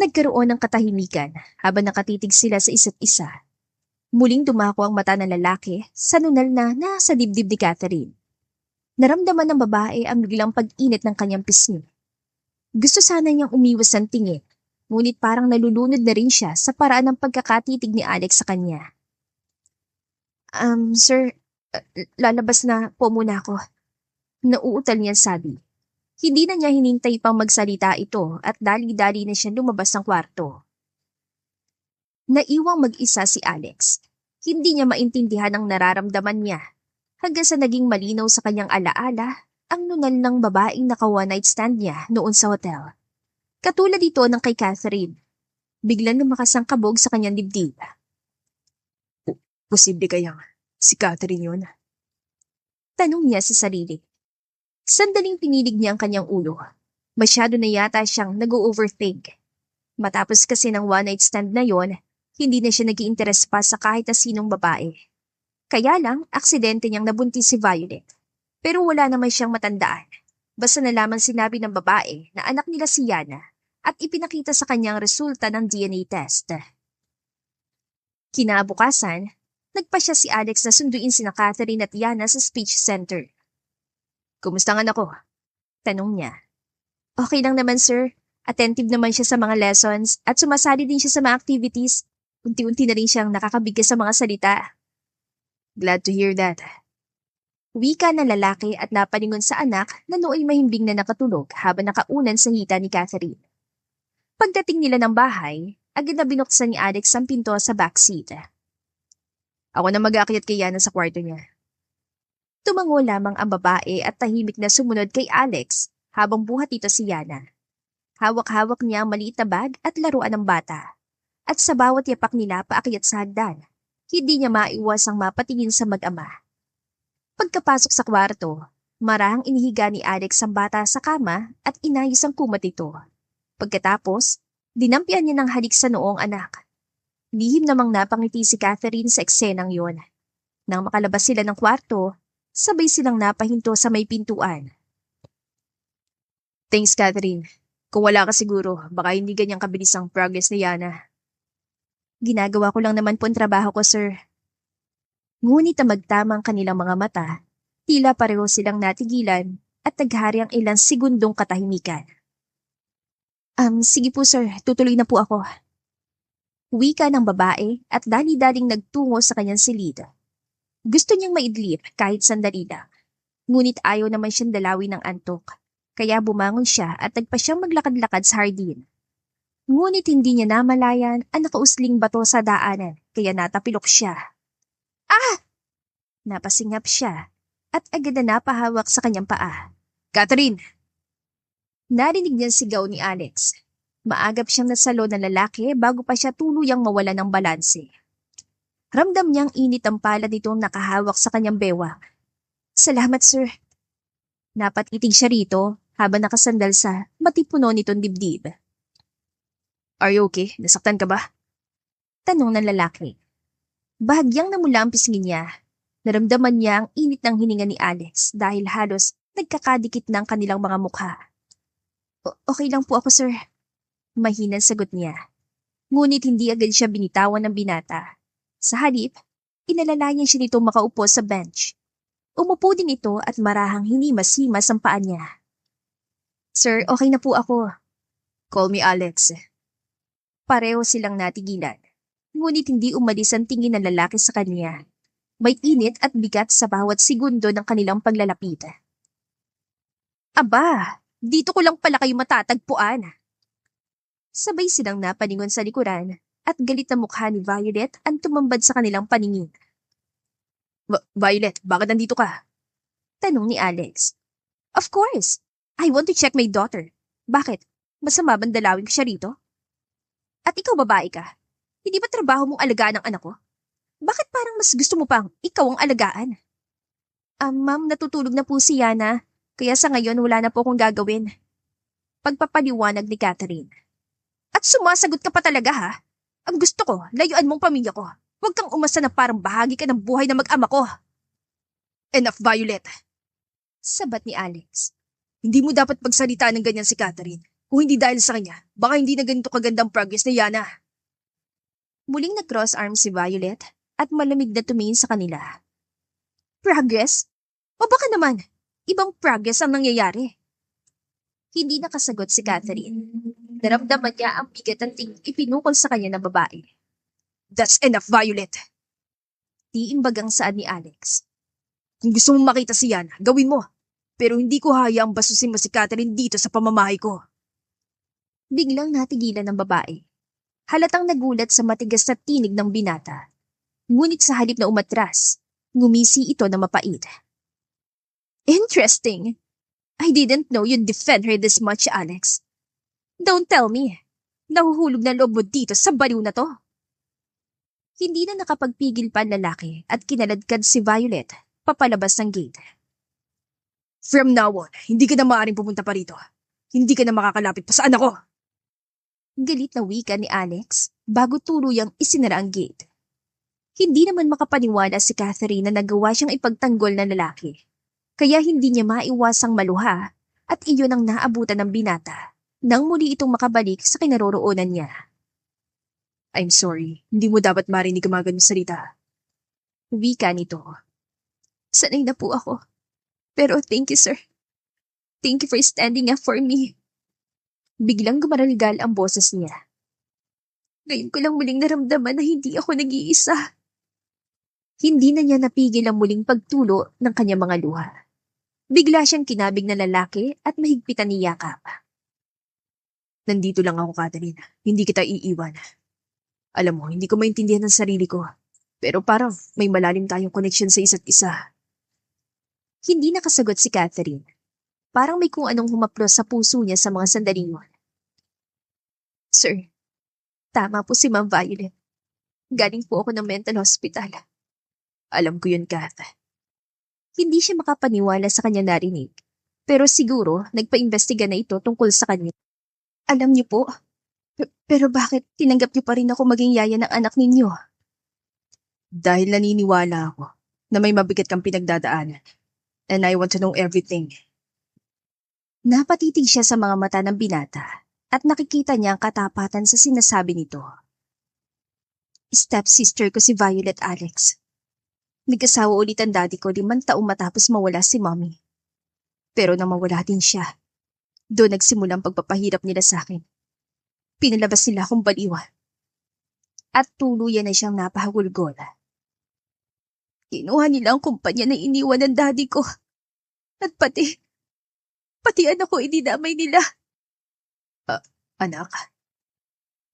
Nagkaroon ng katahimikan habang nakatitig sila sa isa't isa. Muling dumako ang mata ng lalaki sa nunal na nasa dibdib ni Catherine. Naramdaman ng babae ang biglang pag-init ng kanyang pisngi. Gusto sana niyang umiwas ng tingin, ngunit parang nalulunod na rin siya sa paraan ng pagkakatitig ni Alex sa kanya. Sir, lalabas na po muna ako. Nauutal niya sabi. Hindi na niya hinintay pang magsalita ito at dali-dali na siya lumabas ng kwarto. Naiwang mag-isa si Alex. Hindi niya maintindihan ang nararamdaman niya. Hanggang sa naging malinaw sa kanyang alaala ang nunal ng babaeng naka-one night stand niya noon sa hotel. Katulad ito ng kay Catherine. Biglang lumakas ang kabog sa kanyang dibdib. Posible kayang si Catherine yun? Tanong niya sa sarili. Sandaling pinilig niya ang kanyang ulo. Masyado na yata siyang nag-overthink. Matapos kasi ng one night stand na yon, hindi na siya nag-iinteres pa sa kahit na sinong babae. Kaya lang, aksidente niyang nabuntis si Violet. Pero wala naman siyang matandaan. Basta na lamang sinabi ng babae na anak nila si Yana at ipinakita sa kanyang resulta ng DNA test. Kinabukasan, nagpasya si Alex na sunduin sina Catherine at Yana sa speech center. Kumusta ang anak ko? Tanong niya. Okay lang naman, sir. Attentive naman siya sa mga lessons at sumasali din siya sa mga activities. Unti-unti na rin siyang nakakabigay sa mga salita. Glad to hear that. Wika ng lalaki at napalingon sa anak na nooy mahimbing na nakatulog habang nakaunan sa hita ni Catherine. Pagdating nila ng bahay, agad na binuksan ni Alex ang pinto sa backseat. Ako na mag-aakyat kay Yana sa kwarto niya. Tumango lamang ang babae at tahimik na sumunod kay Alex habang buhat ito si Yana. Hawak-hawak niya ang maliit na bag at laruan ng bata. At sa bawat yapak nila paakyat sa hagdan, hindi niya maiwasang mapatingin sa mag-ama. Pagkapasok sa kwarto, marahang inihiga ni Alex ang bata sa kama at inayos ang kumot ito. Pagkatapos, dinampian niya ng halik sa noong anak. Lihim namang napangiti si Catherine sa eksenang yon. Nang makalabas sila ng kwarto, sabay silang napahinto sa may pintuan. Thanks, Catherine. Kung wala ka siguro, baka hindi ganyang kabilis ang progress ni Yana. Ginagawa ko lang naman po ang trabaho ko, sir. Ngunit ang magtamang kanilang mga mata, tila pareho silang natigilan at naghari ang ilang segundong katahimikan. Sige po, sir. Tutuloy na po ako. Wika ng babae at dali-daling nagtungo sa kanyang silid. Gusto niyang maidlip kahit sandali lang. Ngunit ayaw naman siyang dalawin ng antok. Kaya bumangon siya at nagpa siyang maglakad-lakad sa hardin. Ngunit hindi niya namalayan ang nakausling bato sa daanan kaya natapilok siya. Ah! Napasingap siya at agad na napahawak sa kanyang paa. Catherine! Narinig niyang sigaw ni Alex. Maagap siyang nasalo ng lalaki bago pa siya tuluyang mawala ng balanse. Ramdam niyang init ang palad nitong nakahawak sa kanyang bewang. Salamat, sir. Napatitig siya rito habang nakasandal sa matipuno nitong dibdib. Are you okay? Nasaktan ka ba? Tanong ng lalaki. Bahagyang namula ang pisngi niya. Naramdaman niya ang init ng hininga ni Alex dahil halos nagkakadikit ng kanilang mga mukha. Okay lang po ako, sir. Mahinang sagot niya. Ngunit hindi agad siya binitawan ng binata. Sa halip, inalala niya siya nitong makaupo sa bench. Umupo din ito at marahang hinimas-himas ang paa niya. Sir, okay na po ako. Call me Alex. Pareho silang natigilan. Ngunit hindi umalis ang tingin ng lalaki sa kanya. May init at bigat sa bawat segundo ng kanilang paglalapit. Aba, dito ko lang pala kayo matatagpuan. Sabay silang napaningon sa likuran at galit na mukha ni Violet ang tumambad sa kanilang paningin. Violet, bakit nandito ka? Tanong ni Alex. Of course, I want to check my daughter. Bakit? Masama bang dalawin ko siya rito? At ikaw babae ka? Hindi ba trabaho mong alagaan ang anak ko? Bakit parang mas gusto mo pang ikaw ang alagaan? Ma'am, natutulog na po si Yana, kaya sa ngayon wala na po akong gagawin. Pagpapaliwanag ni Catherine. At sumasagot ka pa talaga ha? Ang gusto ko, layuan mong pamilya ko. Huwag kang umasa na parang bahagi ka ng buhay ng mag-ama ko. Enough, Violet. Sabat ni Alex. Hindi mo dapat pagsalita ng ganyan si Catherine. Kung hindi dahil sa kanya, baka hindi na ganito kagandang progress ni Yana. Muling nag-cross arms si Violet at malamig na tumingin sa kanila. Progress? O baka naman, ibang progress ang nangyayari. Hindi nakasagot si Catherine. Naramdaman niya ang bigat ng ipinukol sa kanya ng babae. That's enough, Violet. Tiimbagang saan ni Alex. Kung gusto mong makita si Yana, gawin mo. Pero hindi ko hayaang basusin mo si Catherine dito sa pamamahay ko. Biglang natigilan ng babae. Halatang nagulat sa matigas na tinig ng binata. Ngunit sa halip na umatras, ngumisi ito na mapait. Interesting. I didn't know you'd defend her this much, Alex. Don't tell me. Nahuhulog na loob mo dito sa baliw na to. Hindi na nakapagpigil pa ang lalaki at kinaladkad si Violet papalabas ng gate. From now on, hindi ka na maaaring pumunta pa rito. Hindi ka na makakalapit pa sa anak ko. Galit na wika ni Alex bago tuluyang isinara ang gate. Hindi naman makapaniwala si Catherine na nagawa siyang ipagtanggol na lalaki. Kaya hindi niya maiwasang maluha at iyon ang naabutan ng binata nang muli itong makabalik sa kinaroroonan niya. I'm sorry, hindi mo dapat marinig ang mga ganung salita. Wika nito. Sanay na po ako. Pero thank you, sir. Thank you for standing up for me. Biglang gumaralgal ang boses niya. Ngayon ko lang muling naramdaman na hindi ako nag-iisa. Hindi na niya napigil ang muling pagtulo ng kanyang mga luha. Bigla siyang kinabig na lalaki at mahigpitan ni yakap. Nandito lang ako, Catherine. Hindi kita iiwan. Alam mo, hindi ko maintindihan ang sarili ko. Pero parang may malalim tayong connection sa isa't isa. Hindi nakasagot si Catherine. Parang may kung anong humaplos sa puso niya sa mga sandaling yun. Sir, tama po si Ma'am Violet. Galing po ako ng mental hospital. Alam ko yun, Kath. Hindi siya makapaniwala sa kanya narinig. Pero siguro, nagpa-imbestiga na ito tungkol sa kanya. Alam niyo po, pero bakit tinanggap niyo pa rin ako maging yaya ng anak ninyo? Dahil naniniwala ako na may mabigat kang pinagdadaanan. And I want to know everything. Napatitig siya sa mga mata ng binata at nakikita niya ang katapatan sa sinasabi nito. Stepsister ko si Violet, Alex. Nag-asawa ulit ang daddy ko 5 taong matapos mawala si mommy. Pero nang mawala din siya, doon nagsimula ang pagpapahirap nila sa akin. Pinalabas nila akong baliwan. at tuluyan na siyang napahagulgol. Kinuha nila ang kumpanya na iniwan ng daddy ko. At pati anak ko idinamay nila. Anak?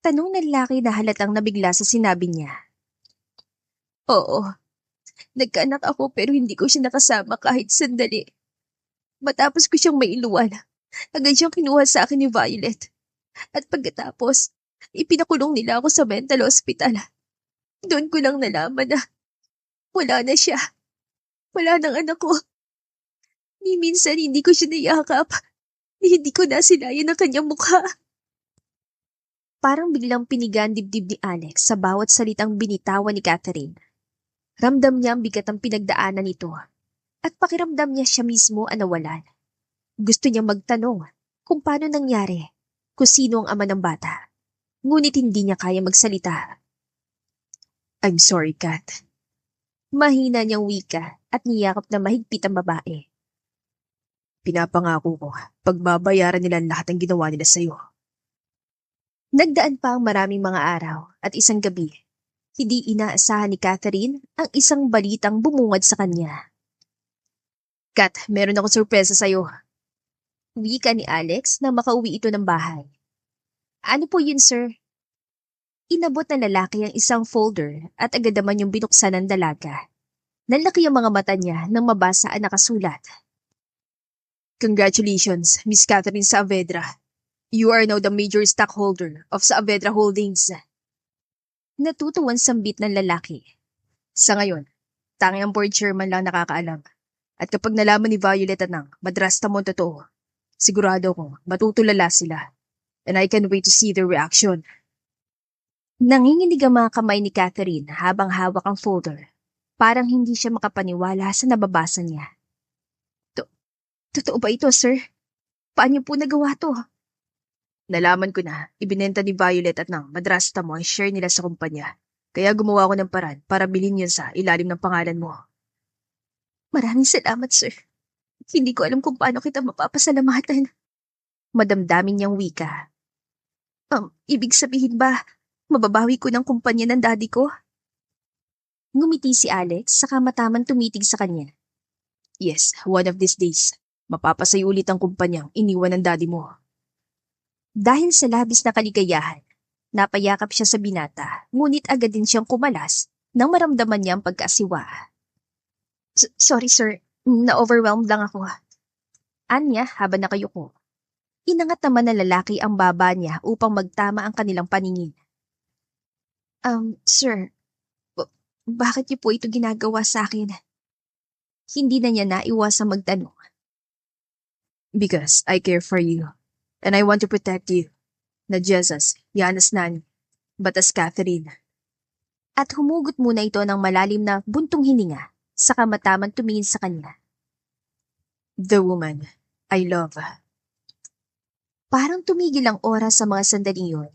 Tanong ng lalaki na halatang nabigla sa sinabi niya. Oo, nagkaanak ako pero hindi ko siya nakasama kahit sandali. Matapos ko siyang mailuwan, agad siyang kinuha sa akin ni Violet. At pagkatapos, ipinakulong nila ako sa mental hospital. Doon ko lang nalaman na wala na siya. Wala nang anak ko. Ni minsan hindi ko siya niyakap. Ni hindi ko nasilayan ang kanyang mukha. Parang biglang pinigan dibdib ni Alex sa bawat salitang binitawan ni Catherine. Ramdam niya ang bigat ang pinagdaanan nito. At pakiramdam niya siya mismo ang nawalan. Gusto niya magtanong kung paano nangyari, kung sino ang ama ng bata. Ngunit hindi niya kaya magsalita. I'm sorry, Kat. Mahina niyang wika at niyakap na mahigpit ang babae. Pinapangako ko, pagbabayaran nila ang lahat ng ginawa nila sa'yo. Nagdaan pa ang maraming mga araw at isang gabi. Hindi inaasahan ni Catherine ang isang balitang bumungad sa kanya. Kat, meron akong sorpresa sa'yo. Wika ni Alex na makauwi ito ng bahay. Ano po yun, sir? Inabot ng lalaki ang isang folder at agad naman yung binuksan ng dalaga. Nalaki ang mga mata niya nang mabasa ang nakasulat. Congratulations, Miss Catherine Saavedra. You are now the major stockholder of Saavedra Holdings. Natutuwan sambit ng lalaki. Sa ngayon, tanging ang board chairman lang nakakaalam. At kapag nalaman ni Violet Anang, madrasta mo ang totoo, sigurado kong matutulala sila. And I can't wait to see their reaction. Nanginginig ang mga kamay ni Catherine habang hawak ang folder. Parang hindi siya makapaniwala sa nababasa niya. Totoo ba ito, sir? Paano po nagawa to? Nalaman ko na, ibinenta ni Violet at ng madrasta mo ang share nila sa kumpanya. Kaya gumawa ko ng paraan para bilhin yun sa ilalim ng pangalan mo. Maraming salamat, sir. Hindi ko alam kung paano kita mapapasalamatan. Madamdamin niyang wika. Ibig sabihin ba, mababawi ko ng kumpanya ng daddy ko? Ngumiti si Alex saka mataman tumitig sa kanya. Yes, one of these days. Mapapasayo ulit ang kumpanyang iniwan ng daddy mo. Dahil sa labis na kaligayahan, napayakap siya sa binata, ngunit agad din siyang kumalas nang maramdaman niya ang pagkasiwa. Sorry sir, na-overwhelmed lang ako. Anya habang nakayuko. Inangat naman ng lalaki ang baba niya upang magtama ang kanilang paningin. Sir, bakit niyo po ito ginagawa sa akin? Hindi na niya naiwasang magtanong. Because I care for you. And I want to protect you. Not just as Yanas Nan, but as Catherine. At humugot muna ito ng malalim na buntong hininga, saka mataman tumingin sa kanya. The woman I love. Parang tumigil ang oras sa mga sandaling yun.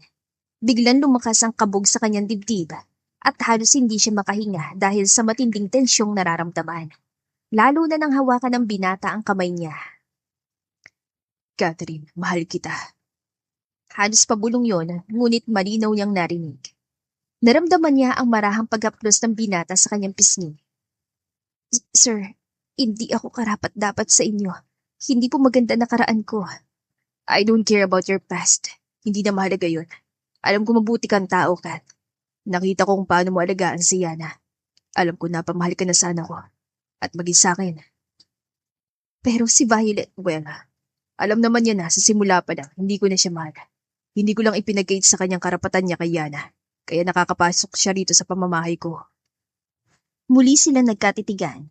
Biglang lumakas ang kabog sa kanyang dibdib at halos hindi siya makahinga dahil sa matinding tensyong nararamdaman. Lalo na nang hawakan ng binata ang kamay niya. Catherine, mahal kita. Halos pabulong yon, ngunit malinaw niyang narinig. Naramdaman niya ang marahang pag-haplos ng binata sa kanyang pisngi. Sir, hindi ako karapat-dapat sa inyo. Hindi po maganda na karaan ko. I don't care about your past. Hindi na mahalaga yun. Alam ko mabuti kang tao, Kat. Nakita ko kung paano mo alagaan si Yana. Alam ko na pamahal ka na sana ko. At maging sa akin. Pero si Violet, well, alam naman niya na sa simula pa lang, hindi ko na siya mahal. Hindi ko lang ipinagkait sa kanyang karapatan niya kay Yana. Kaya nakakapasok siya rito sa pamamahay ko. Muli silang nagkatitigan.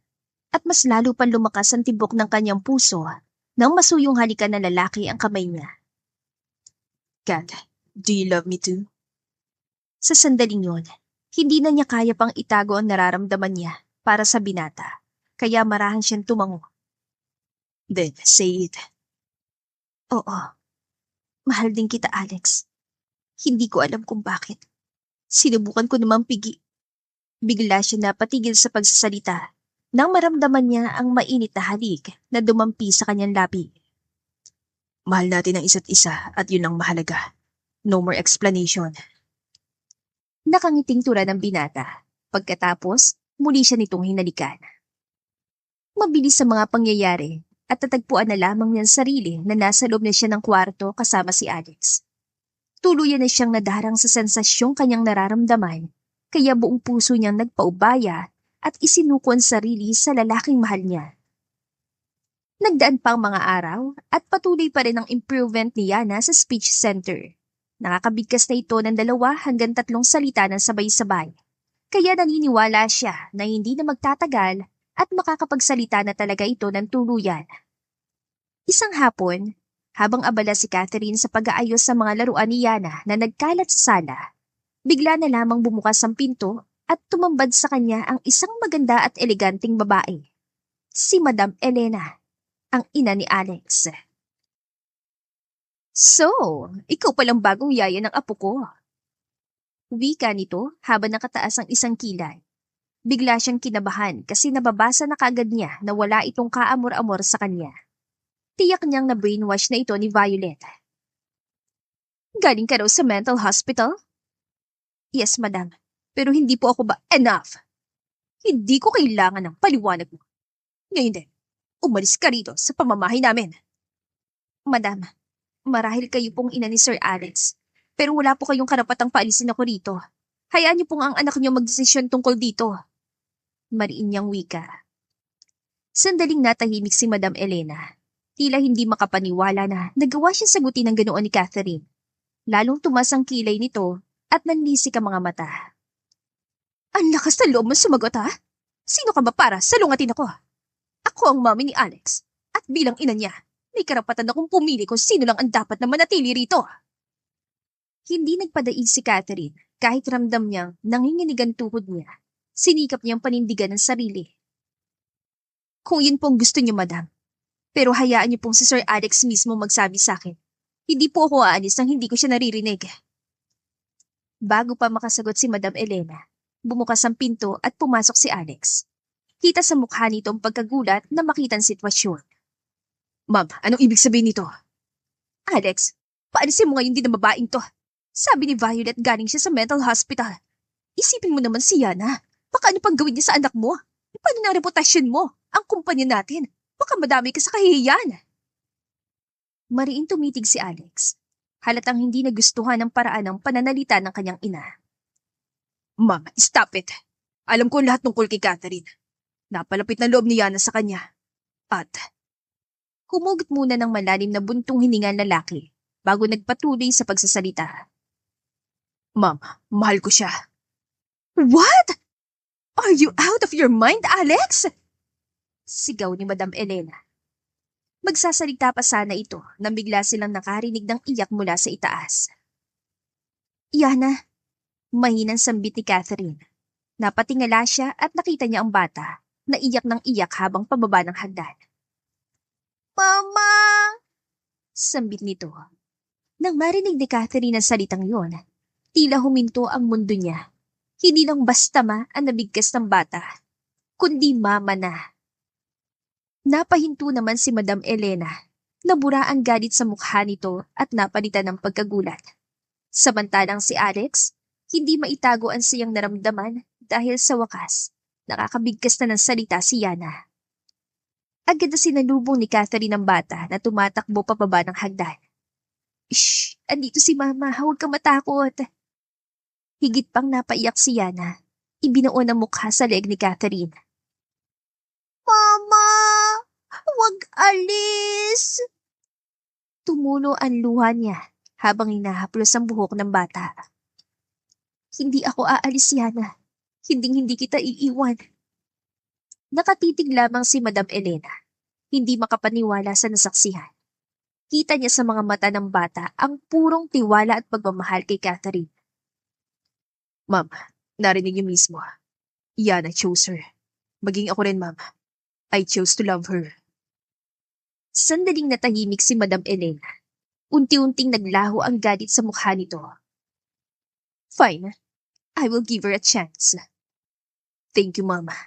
At mas lalo pang lumakas ang tibok ng kanyang puso nang masuyong halikan ng lalaki ang kamay niya. Kat, do you love me too? Sa sandaling yun, hindi na niya kaya pang itago ang nararamdaman niya para sa binata. Kaya marahan siyang tumango. Then, say it. Oo. Mahal din kita, Alex. Hindi ko alam kung bakit. Sinubukan ko namang Bigla siya napatigil sa pagsasalita nang maramdaman niya ang mainit na halik na dumampi sa kanyang labi. Mahal natin ang isa't isa at yun ang mahalaga. No more explanation. Nakangiting tura ng binata. Pagkatapos, muli siya nitong hinalikan. Mabilis sa mga pangyayari at tatagpuan na lamang niyang sarili na nasa loob na siya ng kwarto kasama si Alex. Tuluyan na siyang nadarang sa sensasyong kanyang nararamdaman, kaya buong puso niyang nagpaubaya at isinuko ang sarili sa lalaking mahal niya. Nagdaan pa ang mga araw at patuloy pa rin ang improvement ni Yana sa speech center. Nakakabigkas na ito ng 2 hanggang 3 salita ng sabay-sabay. Kaya naniniwala siya na hindi na magtatagal at makakapagsalita na talaga ito ng tuluyan. Isang hapon, habang abala si Catherine sa pag-aayos sa mga laruan ni Yana na nagkalat sa sala, bigla na lamang bumukas ang pinto at tumambad sa kanya ang isang maganda at eleganteng babae. Si Madam Elena, ang ina ni Alex. So, ikaw palang bagong yaya ng apo ko. Wika nito habang nakataas ang isang kilay. Bigla siyang kinabahan kasi nababasa na kagad niya na wala itong kaamor-amor sa kanya. Tiyak niyang na-brainwash na ito ni Violet. Galing ka raw sa mental hospital? Yes, madam. Pero hindi po ako ba enough? Hindi ko kailangan ng paliwanag mo. Ngayon din, umalis ka rito sa pamamahay namin. Madam, marahil kayo pong ina ni Sir Alex, pero wala po kayong karapatang paalisin ako rito. Hayaan niyo pong ang anak niyo magdesisyon tungkol dito. Mariin niyang wika. Sandaling natahimik si Madam Elena. Tila hindi makapaniwala na nagawa siyang sagutin ng ganoon ni Catherine. Lalong tumas ang kilay nito at nanlisik ang mga mata. Ang lakas na loob mo sumagot, ha? Sino ka ba para salungatin ako? Ako ang mami ni Alex at bilang ina niya, may karapatan akong pumili kung sino lang ang dapat na manatili rito. Hindi nagpadaig si Catherine kahit ramdam niyang nanginginig ang tuhod niya. Sinikap niyang panindigan ang sarili. Kung yun pong gusto niyo, madam. Pero hayaan niyo pong si Sir Alex mismo magsabi sa akin. Hindi po ako aalis nang hindi ko siya naririnig. Bago pa makasagot si Madam Elena, bumukas ang pinto at pumasok si Alex. Kita sa mukha nito ang pagkagulat na makita ang sitwasyon. Ma'am, anong ibig sabihin nito? Alex, paalisin mo ngayon din ang babaeng to. Sabi ni Violet galing siya sa mental hospital. Isipin mo naman si Yana. Baka ano pang gawin niya sa anak mo? Paano na ang reputasyon mo? Ang kumpanya natin. Baka madami ka sa kahihiyan. Mariin tumitig si Alex. Halatang hindi nagustuhan ang paraan ng pananalita ng kanyang ina. Ma'am, stop it. Alam ko lahat tungkol kay Catherine. Napalapit na loob ni Yana sa kanya. At humugot muna ng malalim na buntong hininga ng lalaki bago nagpatuloy sa pagsasalita. Ma'am, mahal ko siya. What? Are you out of your mind, Alex? Sigaw ni Madam Elena. Magsasalita pa sana ito nang bigla silang nakarinig ng iyak mula sa itaas. Yana, mahinang sambit ni Catherine. Napatingala siya at nakita niya ang bata na iyak ng iyak habang pababa ng hagdan. Mama! Sambit nito. Nang marinig ni Catherine ang salitang yon, tila huminto ang mundo niya. Hindi lang basta ang nabigkas ng bata, kundi mama na. Napahinto naman si Madam Elena. Nabura ang galit sa mukha nito at napalitan ng pagkagulat. Samantalang si Alex, hindi maitago ang siyang naramdaman dahil sa wakas, nakakabigkas na ng salita si Yana. Agad na sinalubong ni Catherine ang bata na tumatakbo pababa ng hagdan. Shh! Andito si Mama, huwag ka matakot. Higit pang napaiyak si Yana. Ibinuon ang mukha sa leeg ni Catherine. Mama! Huwag alis! Tumulo ang luha niya habang hinahaplos ang buhok ng bata. Hindi ako aalis, Yana. Hinding-hindi kita iiwan. Nakatitig lamang si Madam Elena. Hindi makapaniwala sa nasaksihan. Kita niya sa mga mata ng bata ang purong tiwala at pagmamahal kay Catherine. Ma'am, narinig niyo mismo. Yana chose her. Maging ako rin, ma'am. I chose to love her. Sandaling natahimik si Madam Elena. Unti-unting naglaho ang galit sa mukha nito. Fine. I will give her a chance. Thank you, Mama.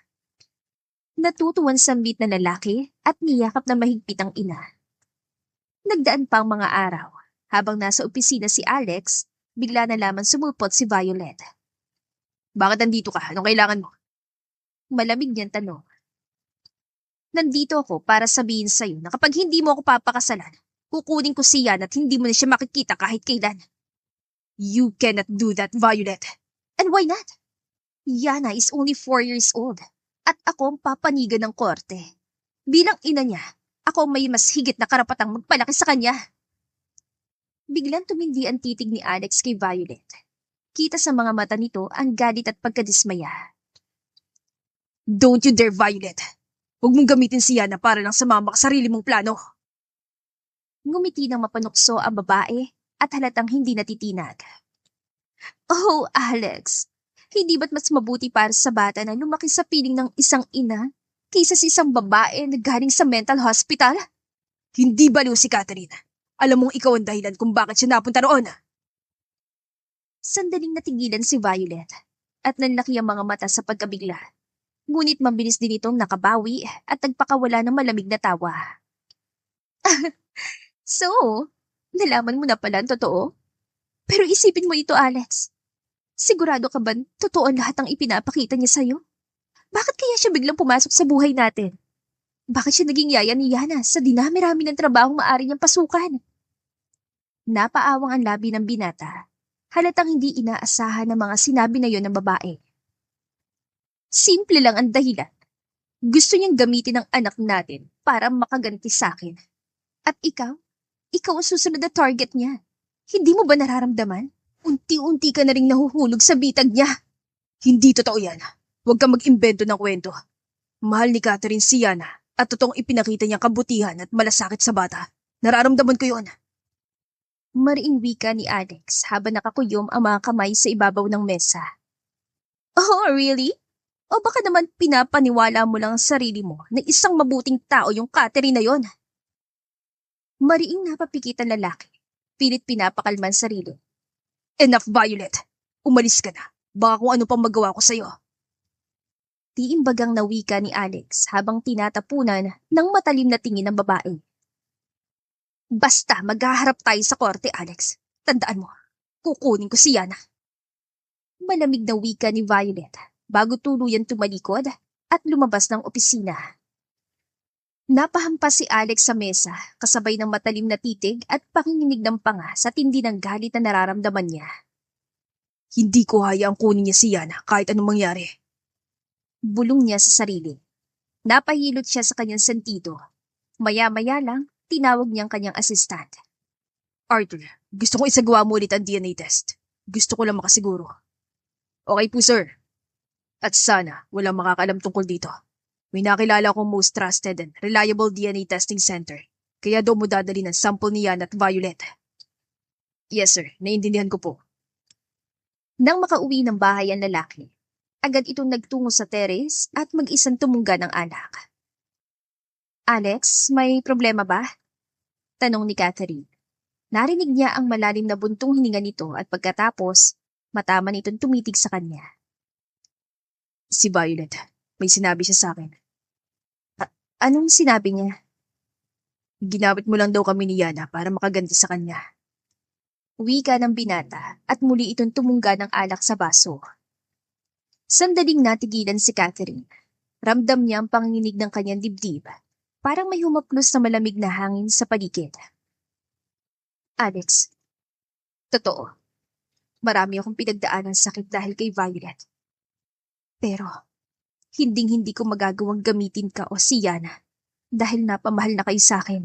Natutuwan sambit na lalaki at niyakap na mahigpit ang ina. Nagdaan pa ang mga araw. Habang nasa opisina si Alex, bigla na lamang sumulpot si Violet. Bakit nandito ka? Anong kailangan mo? Malamig niyang tanong. Nandito ako para sabihin sa'yo na kapag hindi mo ako papakasalan, kukunin ko si Yan at hindi mo na siya makikita kahit kailan. You cannot do that, Violet. And why not? Yana is only 4 years old at ako ang papanigan ng korte. Bilang ina niya, ako ang may mas higit na karapatang magpalaki sa kanya. Biglang tumindi ang titig ni Alex kay Violet. Kita sa mga mata nito ang galit at pagkadismaya. Don't you dare, Violet. Huwag mong gamitin si Yana para lang sumama ka sarili mong plano. Ngumiti ng mapanukso ang babae at halatang hindi natitinag. Oh, Alex, hindi ba't mas mabuti para sa bata na lumaki sa piling ng isang ina kaysa sa isang babae na galing sa mental hospital? Hindi baliw si Catherine. Alam mong ikaw ang dahilan kung bakit siya napunta roon. Sandaling natigilan si Violet at nanlaki ang mga mata sa pagkabigla. Ngunit mabilis din itong nakabawi at nagpakawala ng malamig na tawa. So, nalaman mo na pala ang totoo? Pero isipin mo ito, Alex. Sigurado ka ba totoo ang lahat ng ipinapakita niya sa'yo? Bakit kaya siya biglang pumasok sa buhay natin? Bakit siya naging yaya ni Yana sa dinami-rami ng trabahong maaari niyang pasukan? Napaawang ang labi ng binata. Halatang hindi inaasahan ng mga sinabi na yon ng babae. Simple lang ang dahilan. Gusto niyang gamitin ang anak natin para makaganti sa akin. At ikaw ang susunod na target niya. Hindi mo ba nararamdaman? Unti-unti ka na ring nahuhulog sa bitag niya. Hindi totoo yan. Huwag kang mag-imbento ng kwento. Mahal ni Catherine si Yana at totoong ipinakita niyang kabutihan at malasakit sa bata. Nararamdaman ko yon. Mariing wika ni Alex habang nakakuyom ang mga kamay sa ibabaw ng mesa. Oh, really? O baka naman pinapaniwala mo lang ang sarili mo na isang mabuting tao yung Catherine na yon? Mariing napapikit ang lalaki. Pilit pinapakalman sarili. Enough, Violet. Umalis ka na. Baka kung ano pang magawa ko sa'yo. Tiimbagang nawika ni Alex habang tinatapunan ng matalim na tingin ng babae. Basta maghaharap tayo sa korte, Alex. Tandaan mo, kukunin ko si Yana. Malamig na wika ni Violet bago tuluyan tumalikod at lumabas ng opisina. Napahampas si Alex sa mesa kasabay ng matalim na titig at pakinginig ng panga sa tindi ng galit na nararamdaman niya. Hindi ko hayaang kunin niya si Yana kahit anong mangyari. Bulong niya sa sarili. Napahilot siya sa kanyang sentido. Maya-maya lang, tinawag niyang kanyang assistant. Arthur, gusto kong isagawa mo ulit ang DNA test. Gusto ko lang makasiguro. Okay po, sir. At sana, walang makakalam tungkol dito. May nakilala akong most trusted and reliable DNA testing center. Kaya doon mo dadali ng sample ni Yana at Violet. Yes, sir. Naiintindihan ko po. Nang makauwi ng bahay ang lalaki, agad itong nagtungo sa terrace at mag-isang tumungga ng alak. Alex, may problema ba? Tanong ni Catherine. Narinig niya ang malalim na buntong hininga nito at pagkatapos, matama nitong tumitig sa kanya. Si Violet, may sinabi siya sa akin. Anong sinabi niya? Ginamit mo lang daw kami ni Yana para makaganti sa kanya. Wika ng binata at muli itong tumungga ng alak sa baso. Sandaling natigilan si Catherine. Ramdam niya ang panginginig ng kanyang dibdib. Parang may humaplos na malamig na hangin sa paligid. Alex, totoo. Marami akong pinagdaan ng sakit dahil kay Violet. Pero, hinding-hindi ko magagawang gamitin ka o si Yana dahil napamahal na kayo sa akin.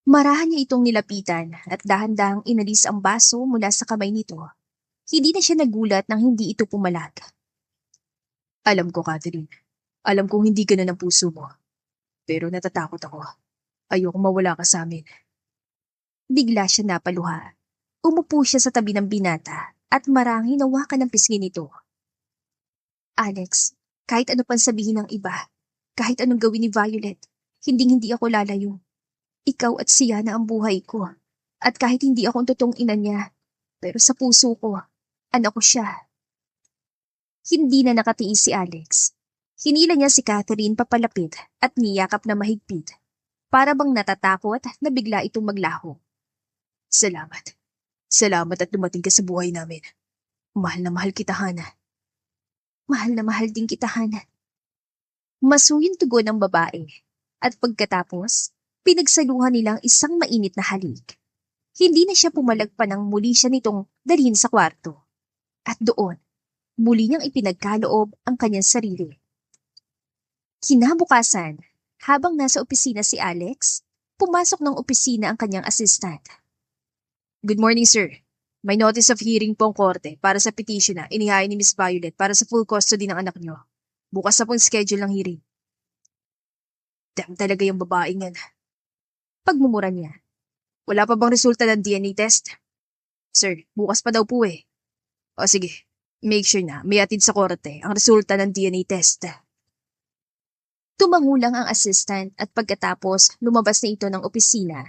Marahan niya itong nilapitan at dahan-dahang inalis ang baso mula sa kamay nito. Hindi na siya nagulat nang hindi ito pumalag. Alam ko, Catherine. Alam kong hindi ganun ang puso mo. Pero natatakot ako. Ayoko mawala ka sa amin. Bigla siya napaluha. Umupo siya sa tabi ng binata at marang hinawakan ng pisngi nito. Alex, kahit ano pang sabihin ng iba, kahit anong gawin ni Violet, hinding-hindi ako lalayo. Ikaw at si Yana ang buhay ko. At kahit hindi ako ang totoong ina niya, pero sa puso ko, anak ko siya. Hindi na nakatiis si Alex. Hinila niya si Catherine papalapit at niyakap na mahigpit. Para bang natatakot na bigla itong maglaho. Salamat. Salamat at dumating ka sa buhay namin. Mahal na mahal kita, Hana. Mahal na mahal din kita, Hana. Masuyong tugon ng babae. At pagkatapos, pinagsaluhan nilang isang mainit na halik. Hindi na siya pumalag pa nang muli siya nitong dalhin sa kwarto. At doon, muli niyang ipinagkaloob ang kanyang sarili. Kinabukasan, habang nasa opisina si Alex, pumasok ng opisina ang kanyang assistant. Good morning, sir. May notice of hearing po ang korte para sa petition na inihain ni Miss Violet para sa full custody ng anak niyo. Bukas na pong schedule ng hearing. Damn talaga yung babaeng yan. Pagmumura niya. Wala pa bang resulta ng DNA test? Sir, bukas pa daw po eh. O sige, make sure na may atid sa korte ang resulta ng DNA test. Tumangulang ang assistant at pagkatapos lumabas na ito ng opisina.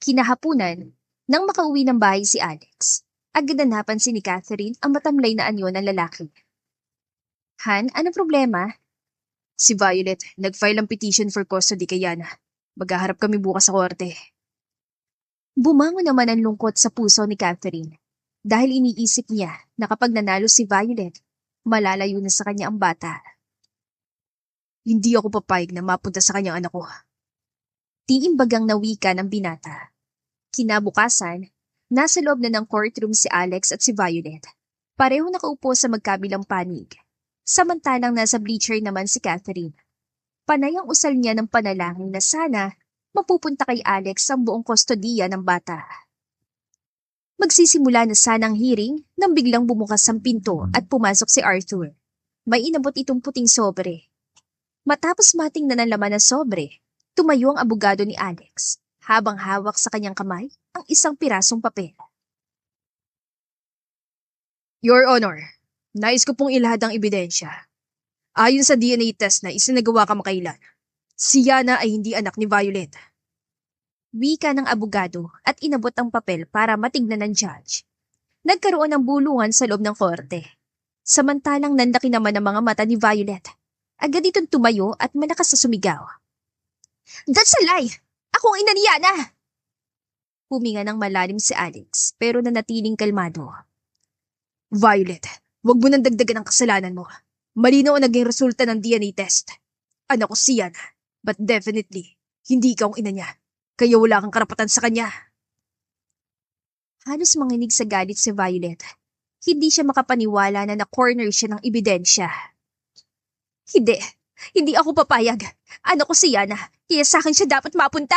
Kinahapunan, nang makauwi ng bahay si Alex, agad na napansin ni Catherine ang matamlay na anyo ng lalaki. Han, ano problema? Si Violet, nag-file ang petition for custody kay Yana. Maghaharap kami bukas sa korte. Bumangon naman ang lungkot sa puso ni Catherine dahil iniisip niya na kapag nanalo si Violet, malalayo na sa kanya ang bata. Hindi ako papayag na mapunta sa kanyang anak ko. Tiimbagang nawika ng binata. Kinabukasan, nasa loob na ng courtroom si Alex at si Violet. Pareho nakaupo sa magkabilang panig. Samantalang nasa bleacher naman si Catherine. Panay ang usal niya ng panalangin na sana mapupunta kay Alex ang buong kustodiya ng bata. Magsisimula na sana ang hearing nang biglang bumukas ang pinto at pumasok si Arthur. May inabot itong puting sobre. Matapos matingnan ang laman ng sobre, tumayo ang abogado ni Alex habang hawak sa kanyang kamay ang isang pirasong papel. Your Honor, nais ko pong ilahad ang ebidensya. Ayon sa DNA test na isinagawa kamakailan, si Yana ay hindi anak ni Violet. Wika ng abogado at inabot ang papel para matignan ng judge. Nagkaroon ng bulungan sa loob ng korte. Samantalang nandaki naman ang mga mata ni Violet. Agad itong tumayo at malakas sa sumigaw. That's a lie! Ako ang ina ni Yana! Huminga ng malalim si Alex pero nanatiling kalmado. Violet, wag mo nang dagdagan ang kasalanan mo. Malinaw ang naging resulta ng DNA test. Anak ko si Yana, but definitely, hindi ikaw ang ina niya. Kaya wala kang karapatan sa kanya. Halos manginig sa galit si Violet. Hindi siya makapaniwala na na-corner siya ng ebidensya. Hindi ako papayag. Anak ko si Yana, kaya sa akin siya dapat mapunta.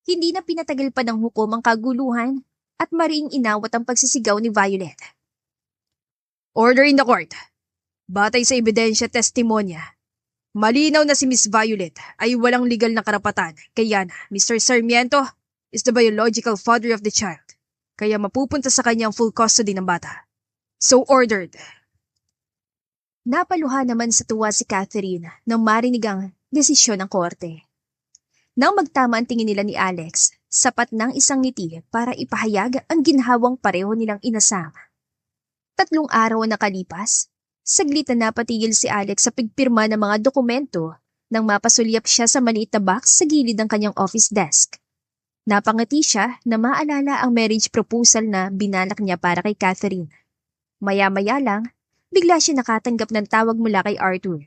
Hindi na pinatagal pa ng hukom ang kaguluhan at mariing inawat ang pagsisigaw ni Violet. Order in the court. Batay sa ebidensya testimonya, malinaw na si Miss Violet ay walang legal na karapatan kay Yana. Mr. Sarmiento is the biological father of the child, kaya mapupunta sa kanya ang full custody ng bata. So ordered. Napaluha naman sa tuwa si Catherine nang marinig ang desisyon ng korte. Nang magtama ang tingin nila ni Alex, sapat ng isang ngiti para ipahayag ang ginhawang pareho nilang inasama. 3 araw na nakalipas, saglit na napatigil si Alex sa pagpirma ng mga dokumento nang mapasulyap siya sa maliit na box sa gilid ng kanyang office desk. Napangati siya na maalala ang marriage proposal na binalak niya para kay Catherine. Maya-maya lang, bigla siya nakatanggap ng tawag mula kay Arthur.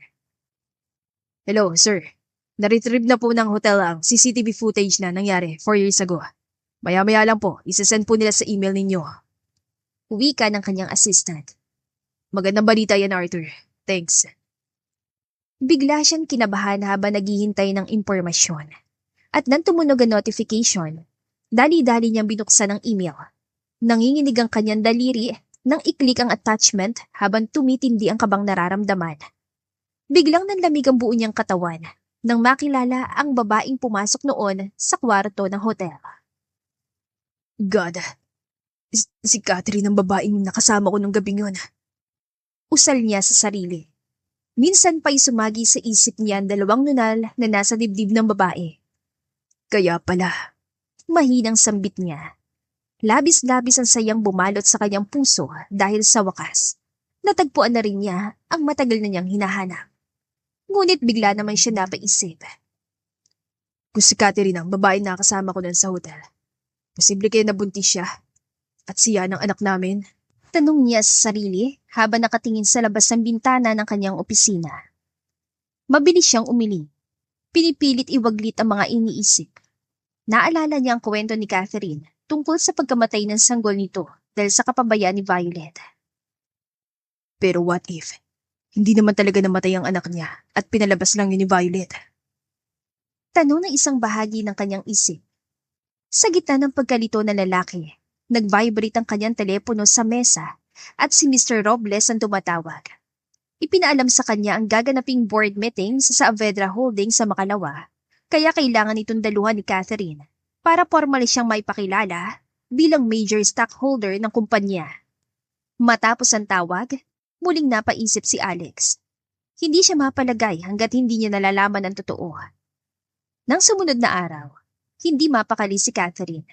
Hello, sir. Na-retrieve na po ng hotel ang CCTV footage na nangyari 4 years ago. Maya-maya lang po, isasend po nila sa email ninyo. Wika ng kanyang assistant. Magandang balita yan, Arthur. Thanks. Bigla siyang kinabahan habang naghihintay ng impormasyon. At nang tumunog ang notification, dali-dali niyang binuksan ang email. Nanginginig ang kanyang daliri nang i-click ang attachment habang tumitindi ang kabang nararamdaman. Biglang nanlamig ang buo niyang katawan nang makilala ang babaeng pumasok noon sa kwarto ng hotel. God, si Catherine ang babaeng nakasama ko nung gabing yun. Usal niya sa sarili. Minsan pa'y sumagi sa isip niya ang 2 nunal na nasa dibdib ng babae. Kaya pala. Mahinang sambit niya. Labis-labis ang sayang bumalot sa kanyang puso dahil sa wakas. Natagpuan na rin niya ang matagal na niyang hinahanap. Ngunit bigla naman siya napaisip. Kung si Catherine ang babae na kasama ko nun sa hotel, posible kaya nabuntis siya at siya ng anak namin. Tanong niya sa sarili habang nakatingin sa labas ng bintana ng kanyang opisina. Mabilis siyang umiling. Pinipilit iwaglit ang mga iniisip. Naalala niya ang kwento ni Catherine tungkol sa pagkamatay ng sanggol nito dahil sa kapabayaan ni Violet. Pero what if, hindi naman talaga namatay ang anak niya at pinalabas lang yun ni Violet? Tanong ng isang bahagi ng kanyang isip. Sa gitna ng pagkalito ng lalaki, nag-vibrate ang kanyang telepono sa mesa at si Mr. Robles ang tumatawag. Ipinaalam sa kanya ang gaganaping board meeting sa Saavedra Holdings sa Makalawa, kaya kailangan itong daluhan ni Catherine para formal siyang maipakilala bilang major stockholder ng kumpanya. Matapos ang tawag, muling napaisip si Alex. Hindi siya mapalagay hanggat hindi niya nalalaman ang totoo. Nang sumunod na araw, hindi mapakali si Catherine.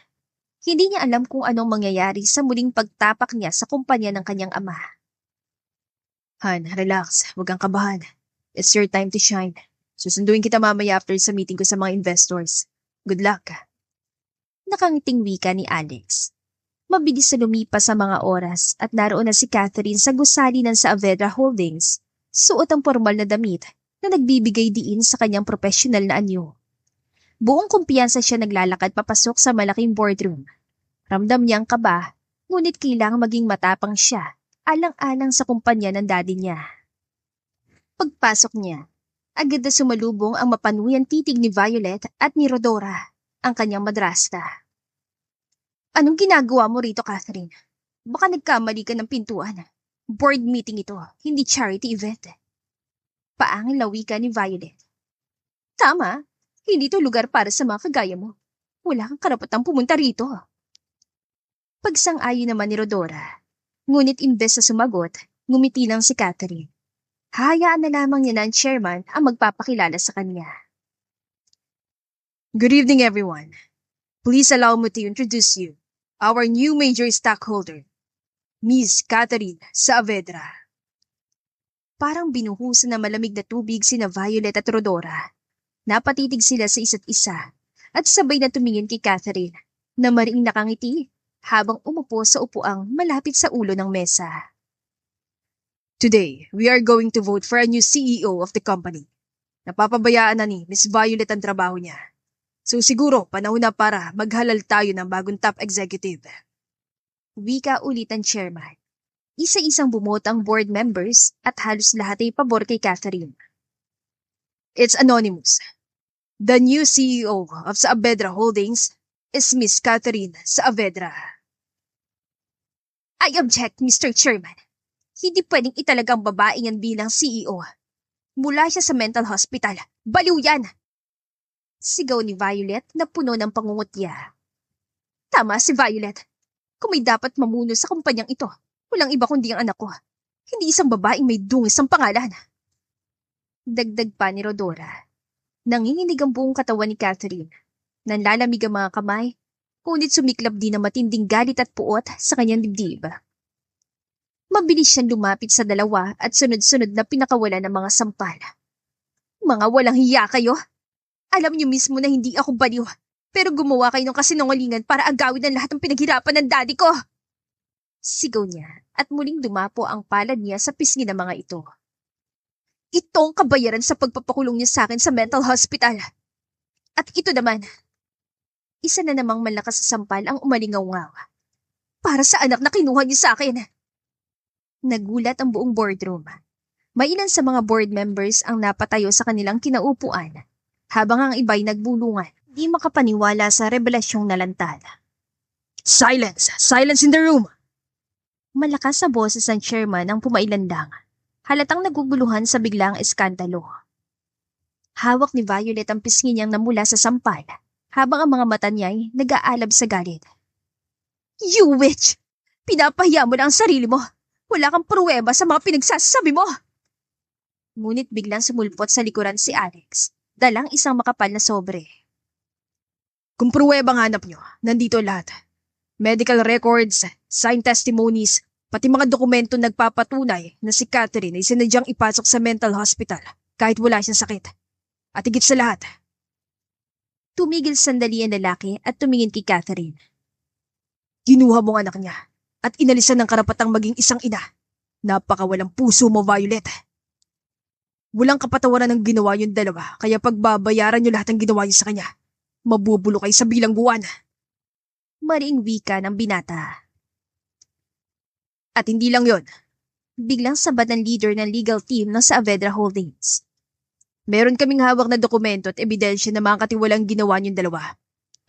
Hindi niya alam kung anong mangyayari sa muling pagtapak niya sa kumpanya ng kanyang ama. Han, relax. Huwag kang kabahan. It's your time to shine. Susunduin kita mamaya after sa meeting ko sa mga investors. Good luck. Nakangiting wika ni Alex. Mabilis na lumipas sa mga oras at naroon na si Catherine sa gusali ng Saavedra Holdings, suot ang formal na damit na nagbibigay diin sa kanyang profesional na anyo. Buong kumpiyansa siya naglalakad papasok sa malaking boardroom. Ramdam niya ang kaba, ngunit kailangang maging matapang siya, alang-alang sa kumpanya ng daddy niya. Pagpasok niya, agad na sumalubong ang mapanuyang titig ni Violet at ni Rodora, ang kanyang madrasta. Anong ginagawa mo rito, Catherine? Baka nagkamali ka ng pintuan. Board meeting ito, hindi charity event. Paangil na wika ni Violet. Tama, hindi to lugar para sa mga kagaya mo. Wala kang karapatang pumunta rito. Pagsang-ayon naman ni Rodora. Ngunit imbes na sumagot, ngumiti lang si Catherine. Hayaan na lamang niya na ang chairman ang magpapakilala sa kanya. Good evening, everyone. Please allow me to introduce you, our new major stockholder, Miss Catherine Saavedra. Parang binuhusan na malamig na tubig sina Violet at Rodora. Napatitig sila sa isa't isa at sabay na tumingin kay Catherine na mariing nakangiti habang umupo sa upuang malapit sa ulo ng mesa. Today, we are going to vote for a new CEO of the company. Napapabayaan na ni Miss Violet ang trabaho niya. So siguro panahon na para maghalal tayo ng bagong top executive. Wika ulit ang chairman. Isa-isang bumoto ang board members at halos lahat ay pabor kay Catherine. It's anonymous. The new CEO of Saavedra Holdings is Miss Catherine Saavedra. I object, Mr. Chairman. Hindi pwedeng italagang babae yan bilang CEO. Mula siya sa mental hospital. Baliw yan! Sigaw ni Violet na puno ng pangungutya. Tama si Violet. Kung may dapat mamuno sa kumpanyang ito, walang iba kundi ang anak ko. Hindi isang babaeng may dungis ang pangalan. Dagdag pa ni Rodora. Nanginginig ang buong katawan ni Catherine. Nanlalamig ang mga kamay, ngunit sumiklab din ang matinding galit at puot sa kanyang dibdib. Mabilis siyang lumapit sa dalawa at sunod-sunod na pinakawalan ng mga sampal. Mga walang hiya kayo! Alam niyo mismo na hindi ako baliw, pero gumawa kayo ng kasinungalingan para agawin ang lahat ng pinaghirapan ng daddy ko! Sigaw niya at muling dumapo ang palad niya sa pisngi ng mga ito. Ito ang kabayaran sa pagpapakulong niya sa akin sa mental hospital. At ito naman, isa na namang malakas sa sampal ang umalingaw-ngaw. Para sa anak na kinuha niyo sa akin. Nagulat ang buong boardroom. May ilan sa mga board members ang napatayo sa kanilang kinaupuan, habang ang iba'y nagbulungan, di makapaniwala sa revelasyong nalantad. Silence! Silence in the room! Malakas sa boses ng chairman ang pumailandang. Halatang naguguluhan sa biglang eskandalo. Hawak ni Violet ang pisngi niyang namula sa sampal, habang ang mga mata niya'y nag-aalab sa galit. You witch! Pinapahiya mo na ang sarili mo! Wala kang pruweba sa mga pinagsasabi mo! Ngunit biglang sumulpot sa likuran si Alex, dalang isang makapal na sobre. Kung pruwebang hanap nyo, nandito lahat. Medical records, signed testimonies, pati mga dokumento nagpapatunay na si Catherine ay sinadyang ipasok sa mental hospital kahit wala siyang sakit. At higit sa lahat. Tumigil sandali ang lalaki at tumingin kay Catherine. Ginuha mo ang anak niya at inalisan ng karapatang maging isang ina. Napakawalang puso mo, Violet. Walang kapatawaran ng ginawa yung dalawa, kaya pagbabayaran niyo lahat ng ginawa niyo sa kanya. Mabubulo kayo sa bilangguan. Mariing wika ng binata. At hindi lang yon. Biglang sabat ng leader ng legal team ng Saavedra Holdings. Meron kaming hawak na dokumento at ebidensya na mga katiwalang ginawa niyong dalawa.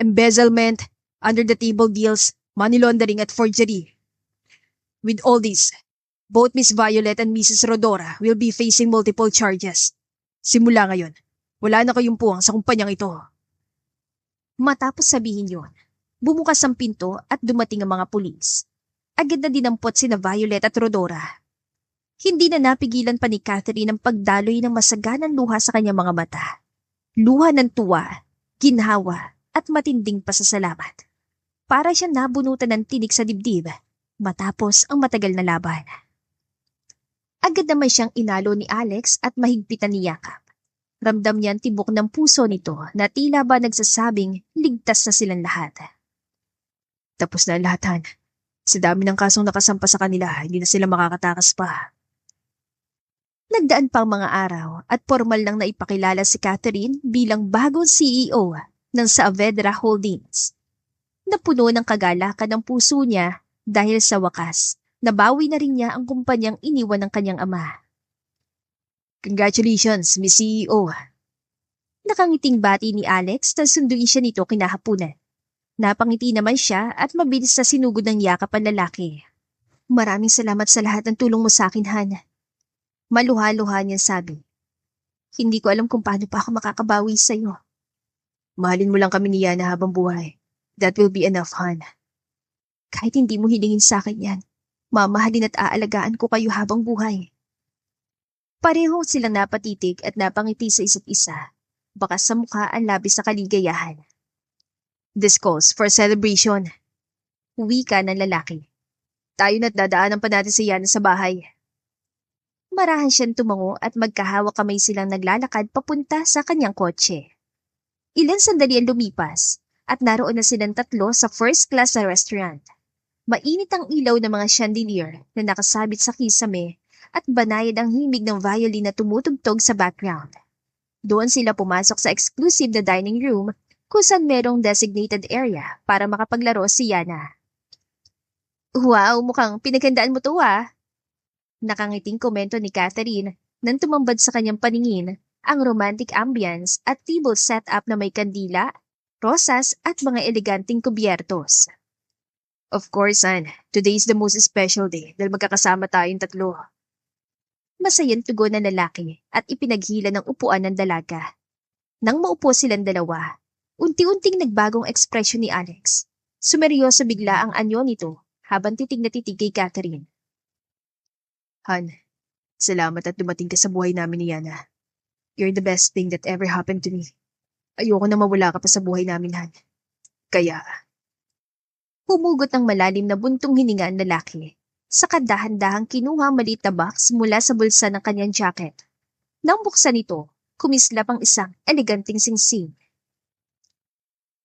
Embezzlement, under-the-table deals, money laundering at forgery. With all this, both Miss Violet and Mrs. Rodora will be facing multiple charges. Simula ngayon, wala na kayong puwang sa kumpanyang ito. Matapos sabihin yon, bumukas ang pinto at dumating ang mga pulis. Agad na dinampot sina Violet at Rodora. Hindi na napigilan pa ni Catherine ang pagdaloy ng masaganang luha sa kanyang mga mata. Luha ng tuwa, ginhawa at matinding pasasalamat. Para siya nabunutan ng tinik sa dibdib matapos ang matagal na laban. Agad naman siyang inalo ni Alex at mahigpitan niyakap. Ramdam niya ang tibok ng puso nito na tila ba nagsasabing ligtas na silang lahat. Tapos na ang lahat, Han. Sa dami ng kasong nakasampa sa kanila, hindi na sila makakatakas pa. Nagdaan pang mga araw at formal nang naipakilala si Catherine bilang bagong CEO ng Saavedra Holdings. Napuno ng kagalakan ang puso niya dahil sa wakas, nabawi na rin niya ang kumpanyang iniwan ng kanyang ama. Congratulations, Miss CEO. Nakangiting bati ni Alex na sunduin siya nito kinahapunan. Napangiti naman siya at mabilis na sinugod ng yakap ang lalaki. Maraming salamat sa lahat ng tulong mo sa akin, Han. Maluha-luha niya sabi. Hindi ko alam kung paano pa ako makakabawi sa iyo. Mahalin mo lang kami ni Yana habang buhay. That will be enough, Han. Kahit hindi mo hilingin sa akin yan, mamahalin at aalagaan ko kayo habang buhay. Pareho silang napatitig at napangiti sa isa't isa. Bakas sa mukha ang labis na kaligayahan. This calls for celebration. Wika ng lalaki. Tayo na't dadaanan pa natin si Yana sa bahay. Marahan siyang tumango at magkahawak kamay silang naglalakad papunta sa kanyang kotse. Ilan sandali ang lumipas at naroon na silang tatlo sa first class na restaurant. Mainit ang ilaw ng mga chandelier na nakasabit sa kisame at banayad ang himig ng violin na tumutugtog sa background. Doon sila pumasok sa exclusive na dining room kung saan merong designated area para makapaglaro si Yana. Wow, mukhang pinaghandaan mo to ah. Nakangiting komento ni Catherine nang tumambad sa kanyang paningin ang romantic ambience at table setup na may kandila, rosas at mga eleganteng kubyertos. Of course, Anne. Today is the most special day dahil magkakasama tayong tatlo. Masayang tugon ng lalaki at ipinaghila ng upuan ng dalaga. Nang maupo silang dalawa, unti-unting nagbagong ekspresyon ni Alex. Sumeryoso bigla ang anyo nito habang titig na titig kay Catherine. Han, salamat at dumating ka sa buhay namin ni Yana. You're the best thing that ever happened to me. Ayoko na mawala ka pa sa buhay namin, Han. Kaya... Humugot ng malalim na buntong hininga ang lalaki. Saka dahan-dahang kinuha ang maliit na box mula sa bulsa ng kanyang jacket. Nang buksan ito, kumislap ang isang eleganteng singsing.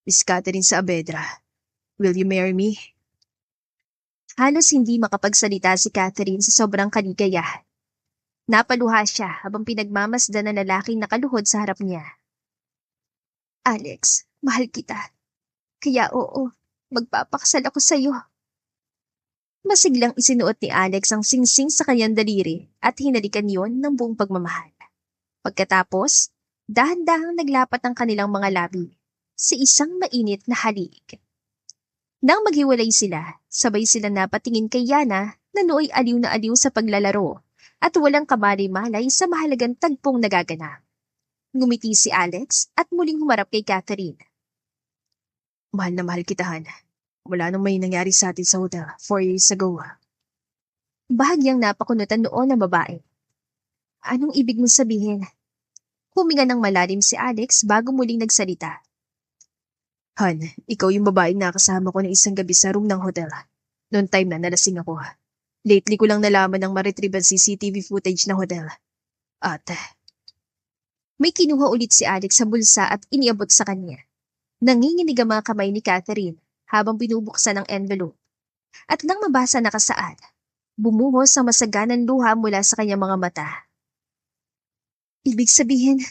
Miss Catherine Saavedra, will you marry me? Halos hindi makapagsalita si Catherine sa sobrang kaligayahan. Napaluha siya habang pinagmamasdan ng lalaking nakaluhod sa harap niya. Alex, mahal kita. Kaya oo, magpapakasal ako sa iyo. Masiglang isinuot ni Alex ang singsing sa kanyang daliri at hinalikan yon ng buong pagmamahal. Pagkatapos, dahan-dahang naglapat ang kanilang mga labi sa isang mainit na halik. Nang maghiwalay sila, sabay sila napatingin kay Yana na nooy aliw na aliw sa paglalaro at walang kamalay-malay sa mahalagang tagpong nagaganap. Ngumiti si Alex at muling humarap kay Catherine. Mahal na mahal kita, Han. Wala nang may nangyari sa atin sa hotel 4 years ago. Bahagyang napakunutan noon ng babae. Anong ibig mong sabihin? Huminga ng malalim si Alex bago muling nagsalita. Han, ikaw yung babaeng nakasama ko ng isang gabi sa room ng hotel. Noong time na nalasing ako. Lately ko lang nalaman ng ma-retrieve ang CCTV footage ng hotel. At... May kinuha ulit si Alex sa bulsa at iniabot sa kanya. Nanginginig ang mga kamay ni Catherine habang binubuksan ang envelope. At nang mabasa na kasaad, bumuhos ang masaganang luha mula sa kanyang mga mata. Ibig sabihin,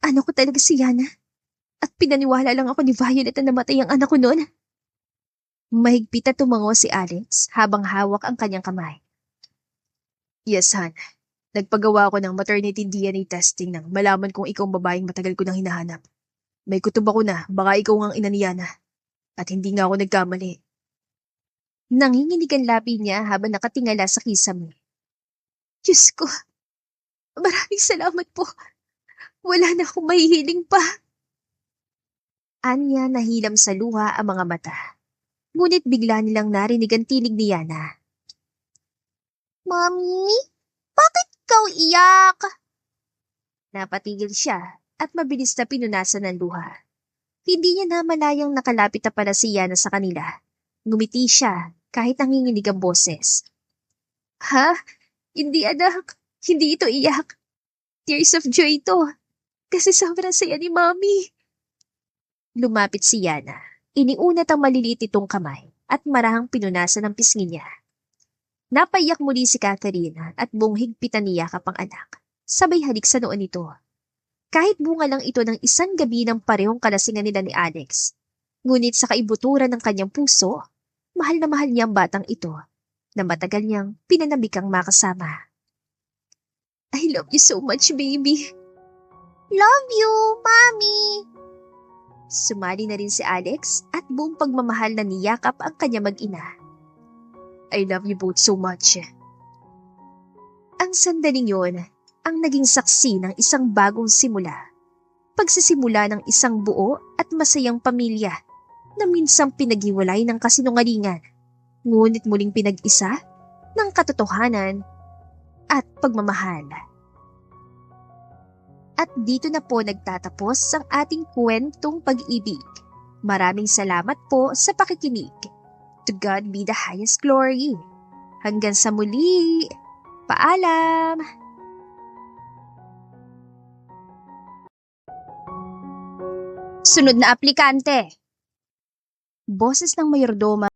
ano ko talaga si Yana? At pinaniwala lang ako ni Violet na namatay ang anak ko noon. Mahigpit na tumango si Alex habang hawak ang kanyang kamay. Yes, Han. Nagpagawa ako ng maternity DNA testing nang malaman kong ikaw ang babaeng matagal ko nang hinahanap. May kutob ako na baka ikaw ang ina ni Yana. At hindi nga ako nagkamali. Nanginginig ang labi niya habang nakatingala sa kisame. Diyos ko, maraming salamat po. Wala na akong mahihiling pa. Anya nahilam sa luha ang mga mata. Ngunit bigla nilang narinig ang tinig ni Yana. Mami, bakit ikaw iyak? Napatigil siya at mabilis na pinunasan ng luha. Hindi niya namalayang nakalapit na pala si Yana sa kanila. Ngumiti siya kahit nanginginig ang boses. Ha? Hindi anak, hindi ito iyak. Tears of joy ito. Kasi sobrang saya ni Mami. Lumapit si Yana. Iniunat ang maliliit itong kamay at marahang pinunasan ang pisngi niya. Napaiyak muli si Catherine at buong higpitan niyakap ang anak. Sabay halik sa noon nito. Kahit bunga lang ito ng isang gabi ng parehong kalasingan nila ni Alex. Ngunit sa kaibuturan ng kanyang puso, mahal na mahal niya ang batang ito na matagal niyang pinanabikang makasama. I love you so much, baby. Love you, Mommy. Sumali na rin si Alex at buong pagmamahal na niyakap ang kanya mag-ina. I love you both so much. Ang sandaling yon ang naging saksi ng isang bagong simula. Pagsisimula ng isang buo at masayang pamilya na minsang pinaghiwalay ng kasinungalingan, ngunit muling pinag-isa ng katotohanan at pagmamahal. At dito na po nagtatapos ang ating kwentong pag-ibig. Maraming salamat po sa pakikinig. To God be the highest glory. Hanggang sa muli. Paalam! Sunod na aplikante. Boses ng mayordoma